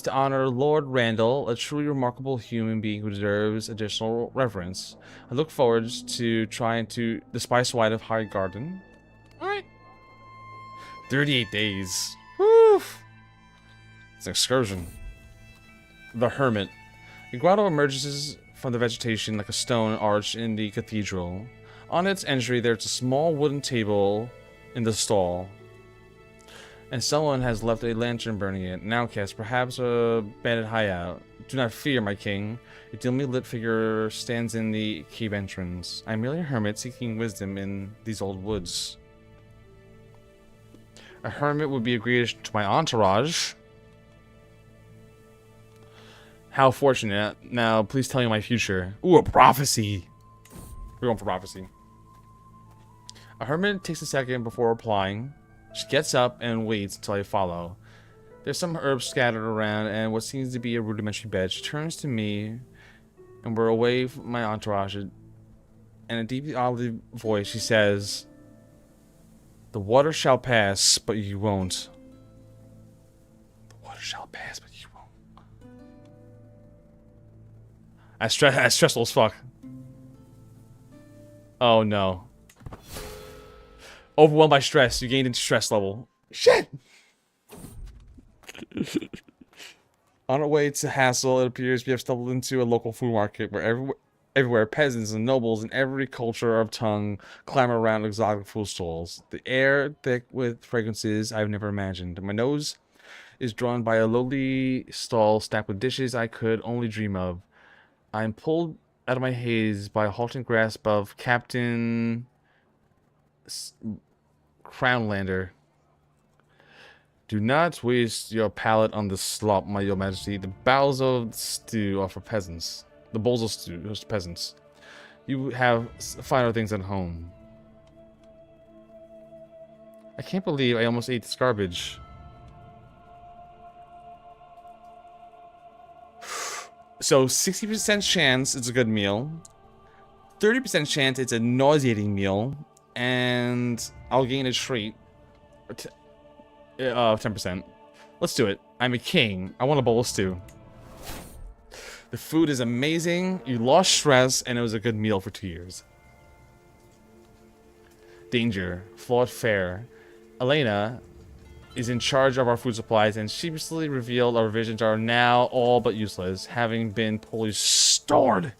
to honor Lord Randall, a truly remarkable human being who deserves additional reverence. I look forward to trying the spice wine of Highgarden. Alright. 38 days. Woo! It's an excursion. The Hermit. A grotto emerges from the vegetation like a stone arch in the cathedral. On its entry, there's a small wooden table in the stall. And someone has left a lantern burning it. An outcast, perhaps a bandit hideout. Do not fear, my king. A dimly lit figure stands in the cave entrance. I am merely a hermit seeking wisdom in these old woods. A hermit would be a great addition to my entourage. How fortunate. Now, please tell me my future. Ooh, a prophecy. We're going for prophecy. A hermit takes a second before replying. She gets up and waits until I follow. There's some herbs scattered around and what seems to be a rudimentary bed. She turns to me and we're away from my entourage. In a deeply oddly voice, she says, "The water shall pass, but you won't." The water shall pass, but you won't. That's stressful as fuck. Oh no. Overwhelmed by stress. You gained into stress level. Shit! On our way to Hassel, it appears we have stumbled into a local food market where everywhere peasants and nobles in every culture of tongue clamor around exotic food stalls. The air thick with fragrances I've never imagined. My nose is drawn by a lowly stall stacked with dishes I could only dream of. I am pulled out of my haze by a halting grasp of Captain Crownlander. Do not waste your palate on the slop, my your majesty. The bowels of stew are for peasants. The bowls of stew are for peasants. You have finer things at home. I can't believe I almost ate this garbage. So 60% chance it's a good meal. 30% chance it's a nauseating meal. And I'll gain a trait. 10%. Let's do it. I'm a king. I want a bowl of stew. The food is amazing. You lost stress, and it was a good meal for 2 years. Danger. Flawed fare. Elena is in charge of our food supplies, and sheepishly revealed our revisions are now all but useless, having been poorly stored.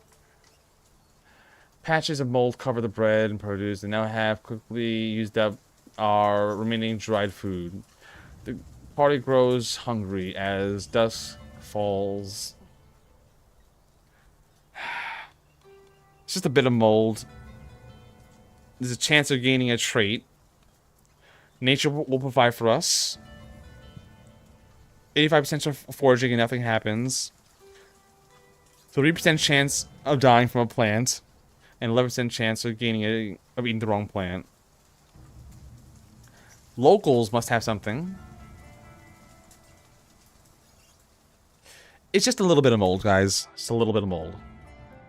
Patches of mold cover the bread and produce, and now have quickly used up our remaining dried food. The party grows hungry as dusk falls. It's just a bit of mold. There's a chance of gaining a trait. Nature will provide for us. 85% of foraging and nothing happens. 3% chance of dying from a plant. And 11% chance of eating the wrong plant. Locals must have something. It's just a little bit of mold, guys. Just a little bit of mold.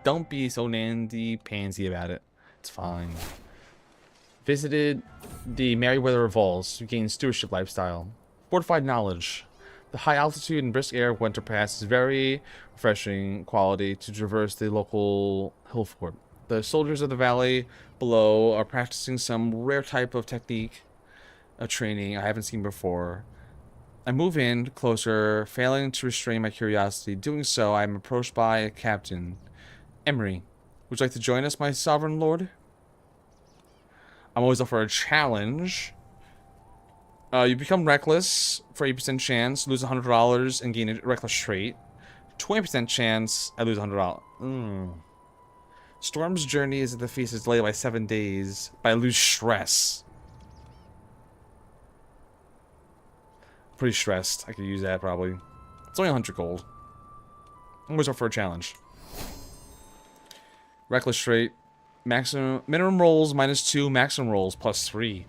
Don't be so nandy-pansy about it. It's fine. Visited the Merryweather Falls to gain stewardship lifestyle. Fortified knowledge. The high altitude and brisk air of winter pass is very refreshing quality to traverse the local hill fort. The soldiers of the valley below are practicing some rare type of technique of training I haven't seen before. I move in closer, failing to restrain my curiosity. Doing so, I am approached by a captain. Emery, would you like to join us, my sovereign lord? I'm always up for a challenge. You become reckless for 8% chance, lose $100 and gain a reckless trait. 20% chance, I lose $100. Storm's journey is at the feast is delayed by 7 days, but I lose stress. Pretty stressed. I could use that probably. It's only 100 gold. I'm always up for a challenge. Reckless trait. Minimum rolls -2, maximum rolls +3.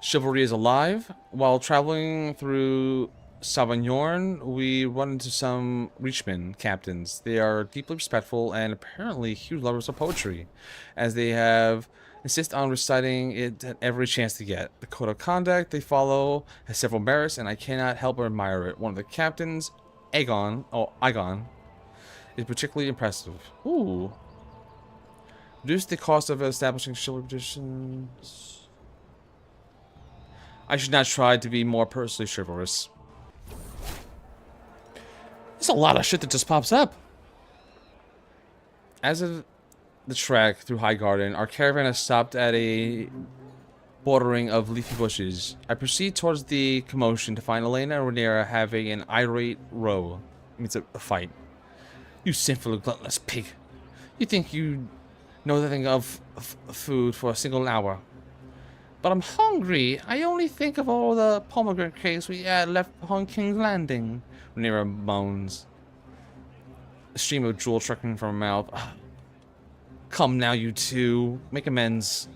Chivalry is alive. While traveling through Sauvignon, we run into some Reachmen captains. They are deeply respectful and apparently huge lovers of poetry, as they insist on reciting it at every chance they get. The code of conduct they follow has several merits, and I cannot help but admire it. One of the captains, AGoT, is particularly impressive. Ooh. Reduce the cost of establishing chivalry traditions. I should not try to be more personally chivalrous. There's a lot of shit that just pops up. As of the trek through High Garden, our caravan has stopped at a bordering of leafy bushes. I proceed towards the commotion to find Elena and Rhaenyra having an irate row. It means a fight. You sinful and gluttonous pig. You think you know nothing of food for a single hour. But I'm hungry. I only think of all the pomegranate cakes we had left on King's Landing. Rhaenyra moans. A stream of drool trickling from her mouth. Come now, you two. Make amends.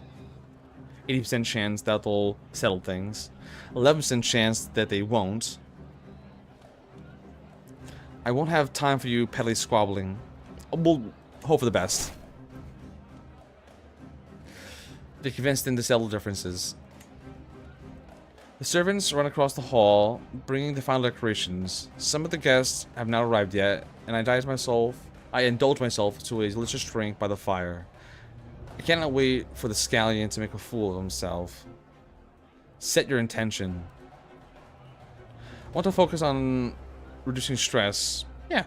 80% chance that they'll settle things. 11% chance that they won't. I won't have time for you petty squabbling. We'll hope for the best. They're convinced in to settle differences. The servants run across the hall, bringing the final decorations. Some of the guests have not arrived yet, and I indulge myself to a delicious drink by the fire. I cannot wait for the scallion to make a fool of himself. Set your intention. I want to focus on reducing stress. Yeah.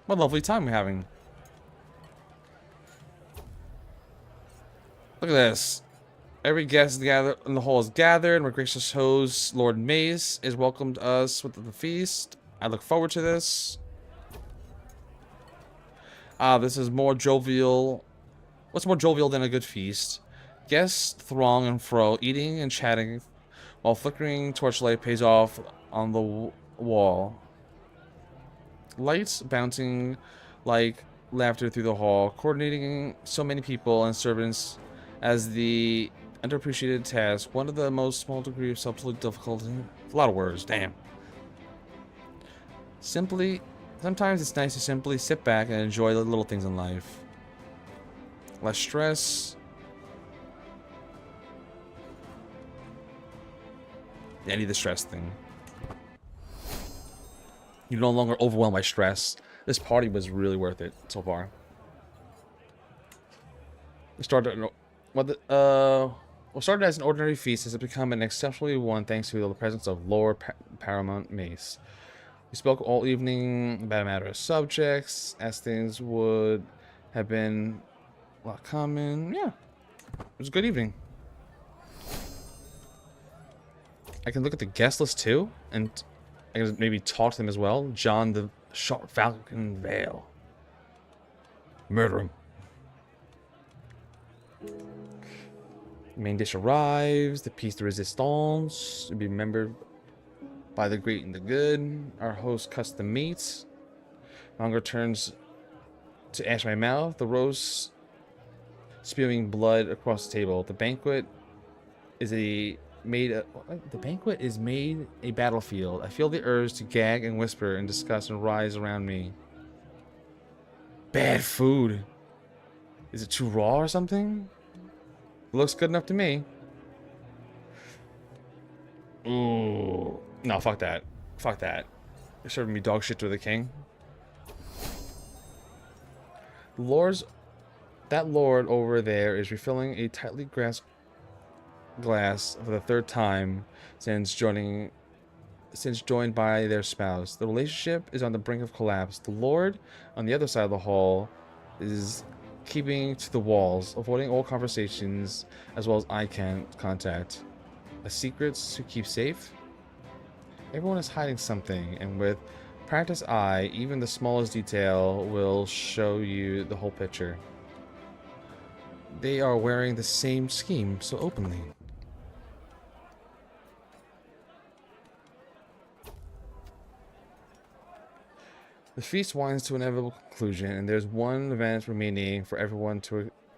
What a lovely time we're having. Look at this. Every guest in the hall is gathered. My gracious host, Lord Mace, has welcomed us with the feast. I look forward to this. This is more jovial. What's more jovial than a good feast? Guests throng and fro, eating and chatting, while flickering torchlight pays off on the wall. Lights bouncing like laughter through the hall, coordinating so many people and servants As the underappreciated task, one of the most small degree of subtle difficulty. A lot of words, damn. Sometimes it's nice to simply sit back and enjoy the little things in life. Less stress. Yeah, I need the stress thing. You're no longer overwhelmed by stress. This party was really worth it so far. It started what started as an ordinary feast has become an exceptionally one thanks to the presence of Lord Paramount Mace. We spoke all evening about a matter of subjects, as things would have been a lot common. Yeah, it was a good evening. I can look at the guest list too, and I can maybe talk to them as well. John the Sharp Falcon Vale. Murder him. Main dish arrives. The piece de resistance to be remembered by the great and the good. Our host cuts the meat. Hunger turns to ash my mouth. The roast spewing blood across the table. The banquet is made a battlefield. I feel the urge to gag and whisper in disgust and rise around me. Bad food. Is it too raw or something? It looks good enough to me. Ooh. No, fuck that. Fuck that. You're serving me dog shit to the king. That lord over there is refilling a tightly grasped glass for the third time since joined by their spouse. The relationship is on the brink of collapse. The lord on the other side of the hall is keeping to the walls, avoiding all conversations as well as eye contact. A secrets to keep safe? Everyone is hiding something, and with practiced eye, even the smallest detail will show you the whole picture. They are wearing the same scheme so openly. The feast winds to an inevitable conclusion, and there's one event remaining for everyone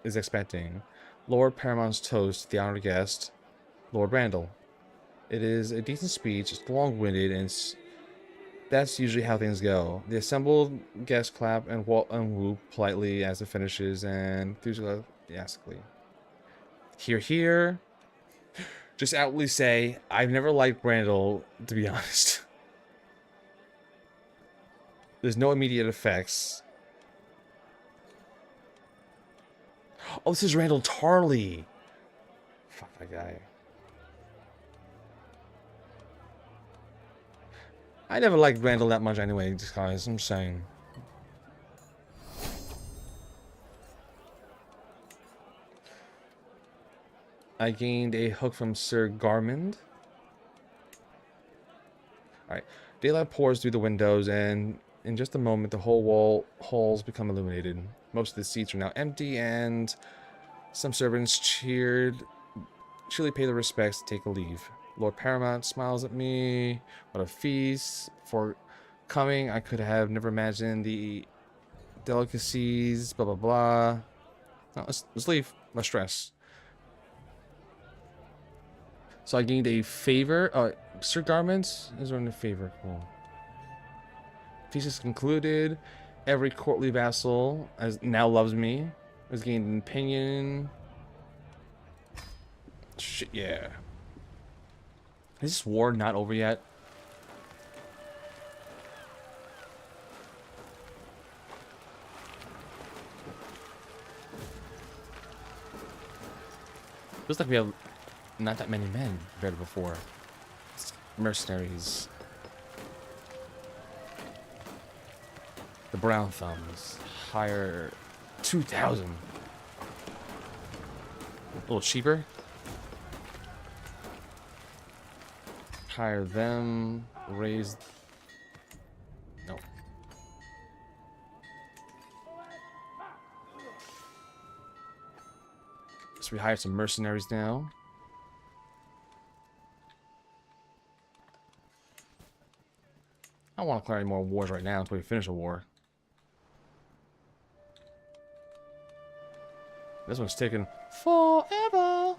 is expecting. Lord Paramount's toast to the honored guest, Lord Randall. It is a decent speech, it's long-winded, and that's usually how things go. The assembled guests clap and whoop politely as it finishes, and enthusiastically. Hear, hear. Just outwardly say, I've never liked Randall, to be honest. There's no immediate effects. Oh, this is Randall Tarley. Fuck that guy. I never liked Randall that much anyway, guys. I'm saying. I gained a hook from Sir Garmond. Alright. Daylight pours through the windows, and in just a moment, the whole halls become illuminated. Most of the seats are now empty, and some servants cheerily pay their respects to take a leave. Lord Paramount smiles at me. What a feast. Before coming, I could have never imagined the delicacies, blah, blah, blah. No, let's leave. Less stress. So I gained a favor. Sir Garments is earned a favor. Cool. Feast is concluded. Every courtly vassal now loves me. Has gained an opinion. Shit, yeah. Is this war not over yet? Feels like we have not that many men compared to before. It's mercenaries. The Brown Thumbs. Hire 2,000. A little cheaper. Hire them. Raise. No. So we hire some mercenaries now. I don't want to declare any more wars right now until we finish a war. This one's taking forever.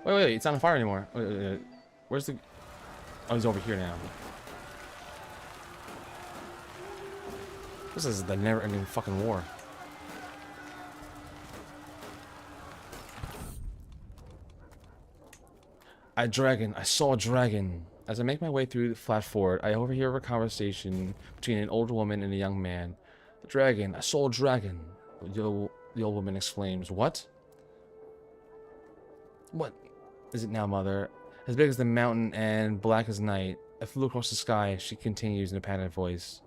Wait, it's not on fire anymore. Wait. Where's the... Oh, he's over here now. This is the never-ending fucking war. I saw a dragon. As I make my way through the flat fort, I overhear a conversation between an older woman and a young man. The dragon, I saw a dragon. The old woman exclaims, What? What is it now, mother? As big as the mountain and black as night. I flew across the sky, she continues in a panicked voice.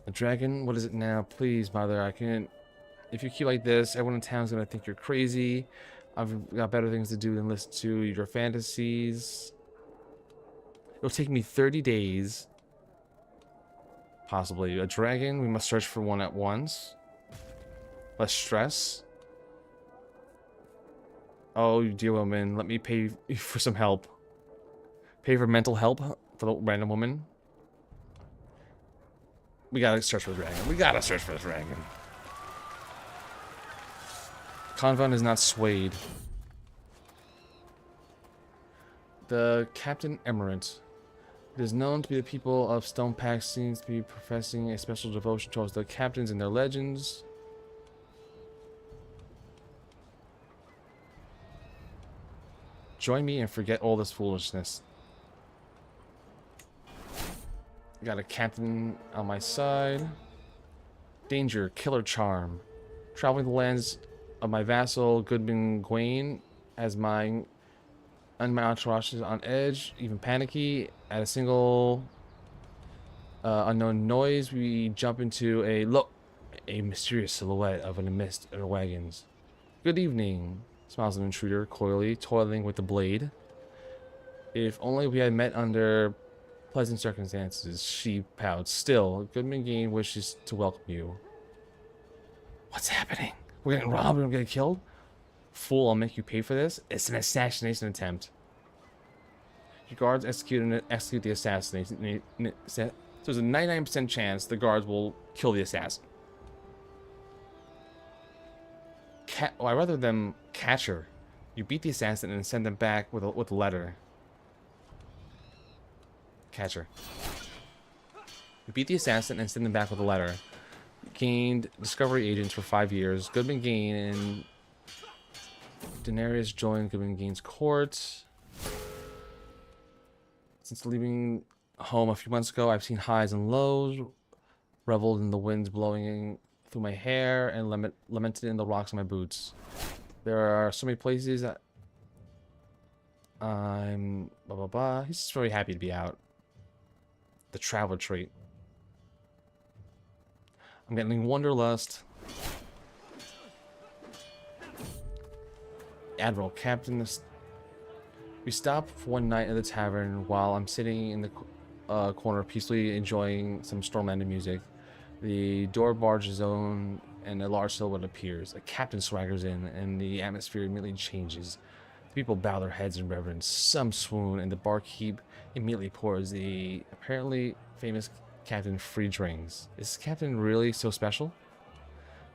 A dragon? What is it now? Please, mother, I can't... If you keep like this, everyone in town's gonna think you're crazy. I've got better things to do than listen to your fantasies. It'll take me 30 days. Possibly. A dragon? We must search for one at once. Less stress. Oh, dear woman, let me pay for some help. Pay for mental help for the random woman. We gotta search for the dragon. Convent is not swayed. The Captain Emerald. It is known to be the people of Stonepack seems to be professing a special devotion towards the captains and their legends. Join me and forget all this foolishness. Got a captain on my side. Danger, killer charm. Traveling the lands of my vassal Goodman Gwaine as my entourage is on edge, even panicky. At a single unknown noise, we jump into a mysterious silhouette of an mist in our wagons. Good evening, smiles an intruder, coyly toiling with the blade. If only we had met under pleasant circumstances, she pouts. Still, Goodman Gwaine wishes to welcome you. What's happening? We're getting robbed, we're gonna get killed? Fool, I'll make you pay for this. It's an assassination attempt. Your guards execute the assassination. So there's a 99% chance the guards will kill the assassin. I'd rather them catch her. You beat the assassin and send them back with a letter. Catch her. You beat the assassin and send them back with a letter. Gained discovery agents for 5 years. Goodman Gwaine and Daenerys joined Goodman Gwaine's court. Since leaving home a few months ago, I've seen highs and lows, reveled in the winds blowing through my hair, and lamented in the rocks on my boots. There are so many places that I'm blah blah blah. He's just very happy to be out. The traveler trait. I'm getting wanderlust. Admiral, Captain. We stop for one night at the tavern while I'm sitting in the corner peacefully enjoying some Stormlander music. The door barges on and a large silhouette appears. A captain swaggers in and the atmosphere immediately changes. The people bow their heads in reverence. Some swoon and the barkeep immediately pours the apparently famous captain free drinks. Is this captain really so special?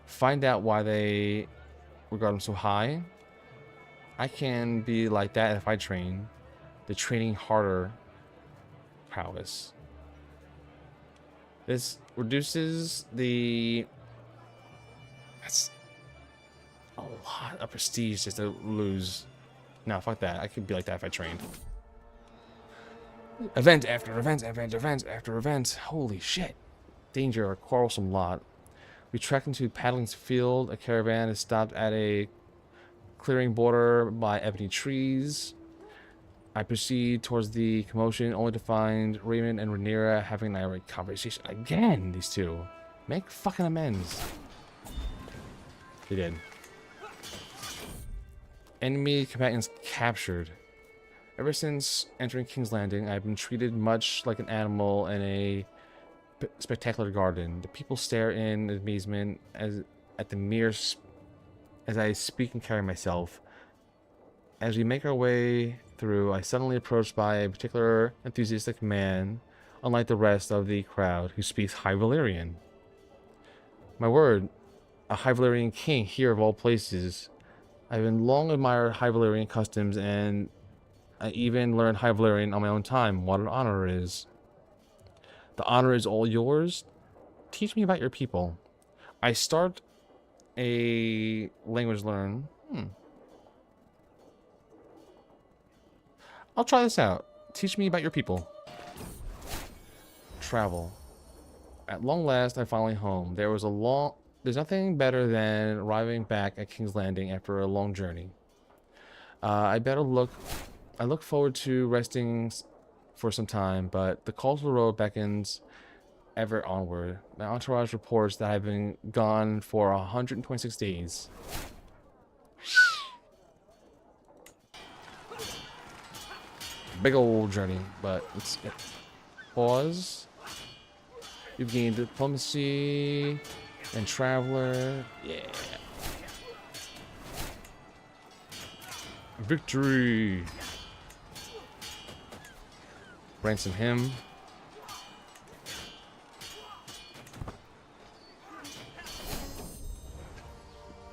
Find out why they regard him so high. I can be like that if I train. The training harder prowess. This reduces the... That's a lot of prestige just to lose. No, fuck that. I could be like that if I trained. Event after event after event. Holy shit. Danger, a quarrelsome lot. We trek into Paddling's field. A caravan is stopped at a clearing border by ebony trees. I proceed towards the commotion, only to find Raymond and Rhaenyra having an irate conversation. Again, these two. Make fucking amends. They did. Enemy combatants captured. Ever since entering King's Landing, I've been treated much like an animal in a spectacular garden. The people stare in amazement at the mere as I speak and carry myself. As we make our way through, I suddenly approached by a particular enthusiastic man, unlike the rest of the crowd, who speaks High Valyrian. My word, a High Valyrian king here of all places. I've been long admired High Valyrian customs, and I even learned High Valyrian on my own time. What an honor it is. The honor is all yours. Teach me about your people. I start a language learn. I'll try this out. Teach me about your people. Travel. At long last, I'm finally home. There's nothing better than arriving back at King's Landing after a long journey. I look forward to resting for some time, but the call to the road beckons ever onward. My entourage reports that I've been gone for 126 days. Big old journey, but let's get pause. You've gained diplomacy and traveler. Yeah. Victory. Ransom him.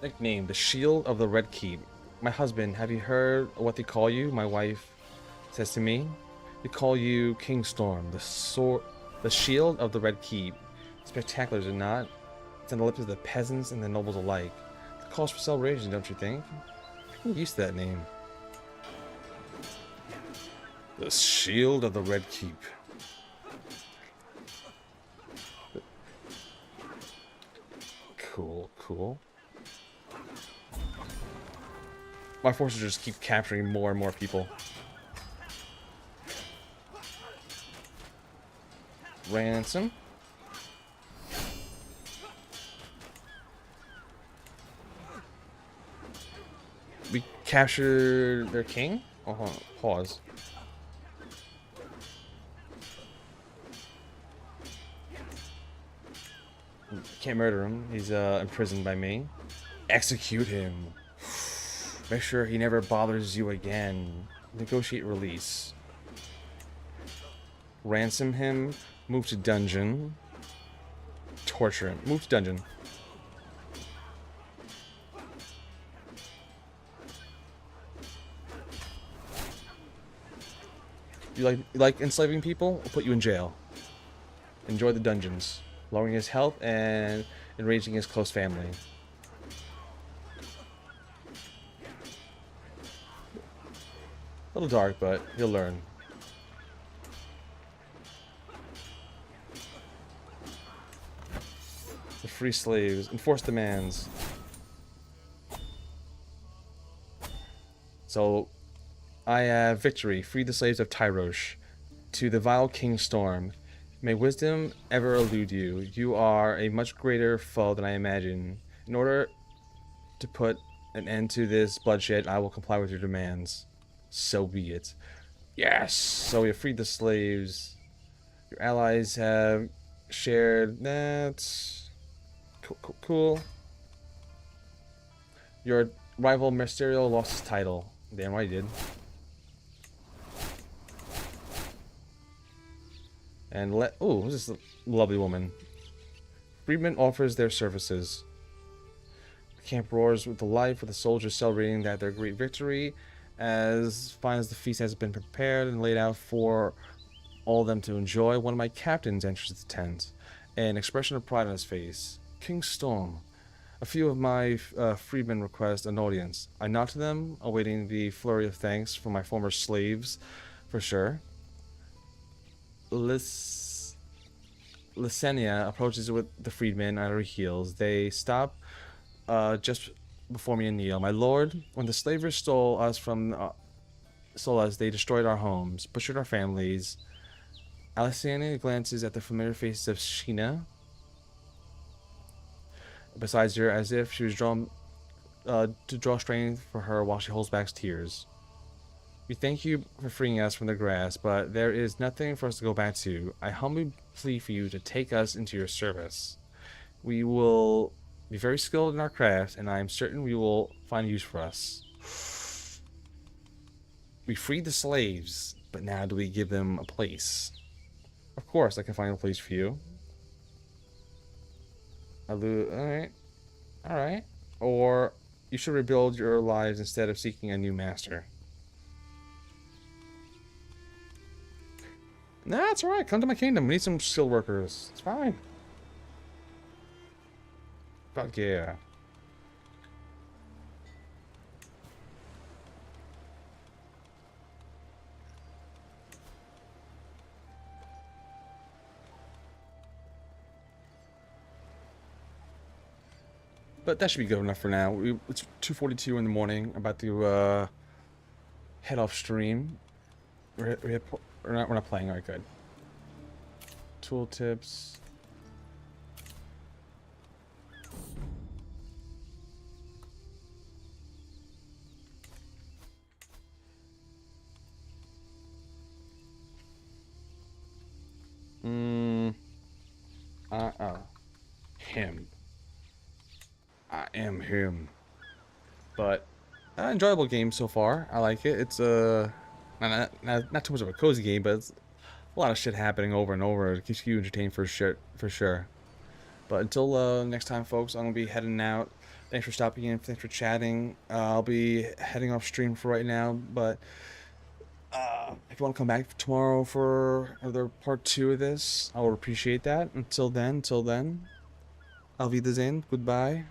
Nickname, the Shield of the Red Keep. My husband, have you heard what they call you? My wife says to me. They call you King Storm, the Shield of the Red Keep. Spectacular, is it not? It's on the lips of the peasants and the nobles alike. It calls for celebration, don't you think? I'm used to that name. The Shield of the Red Keep. Cool, cool. My forces just keep capturing more and more people. Ransom. We captured their king? Oh, hold on. Pause. Can't murder him. He's imprisoned by me. Execute him. Make sure he never bothers you again. Negotiate release. Ransom him. Move to dungeon. Torture him. Move to dungeon. You like enslaving people? We'll put you in jail. Enjoy the dungeons. Lowering his health and enraging his close family. A little dark, but he'll learn. The free slaves. Enforce demands. So, I have victory. Free the slaves of Tyrosh. To the vile King Storm. May wisdom ever elude you. You are a much greater foe than I imagine. In order to put an end to this bloodshed, I will comply with your demands. So be it. Yes! So we have freed the slaves. Your allies have shared that. Cool. Your rival Mysterio lost his title. Damn right he did. And ooh, who's this lovely woman? Freedman offers their services. The camp roars with delight for the soldiers celebrating their great victory. As fine as the feast has been prepared and laid out for all of them to enjoy, one of my captains enters the tent, an expression of pride on his face. King Storm. A few of my freedmen request an audience. I nod to them, awaiting the flurry of thanks from my former slaves, for sure. Lysenia approaches with the freedmen at her heels. They stop just before me and kneel. My lord, when the slavers stole us, they destroyed our homes, butchered our families. Lysenia glances at the familiar faces of Sheena besides her, as if she was drawn to draw strength for her while she holds back tears. We thank you for freeing us from the grass, but there is nothing for us to go back to. I humbly plead for you to take us into your service. We will be very skilled in our craft, and I am certain we will find use for us. We freed the slaves, but now do we give them a place? Of course, I can find a place for you. Alright. Alright. Or you should rebuild your lives instead of seeking a new master. Nah, it's alright. Come to my kingdom. We need some skilled workers. It's fine. Fuck yeah. But that should be good enough for now. It's 2:42 in the morning. I'm about to head off stream. We're not playing. Alright, good. Tooltips. Him. I am him. But enjoyable game so far. I like it. It's not too much of a cozy game, but it's a lot of shit happening over and over. It keeps you entertained for sure. But until next time, folks, I'm gonna be heading out. Thanks for stopping in. Thanks for chatting. I'll be heading off stream for right now. But if you want to come back tomorrow for another part 2 of this, I would appreciate that. Until then, Auf Wiedersehen. Goodbye.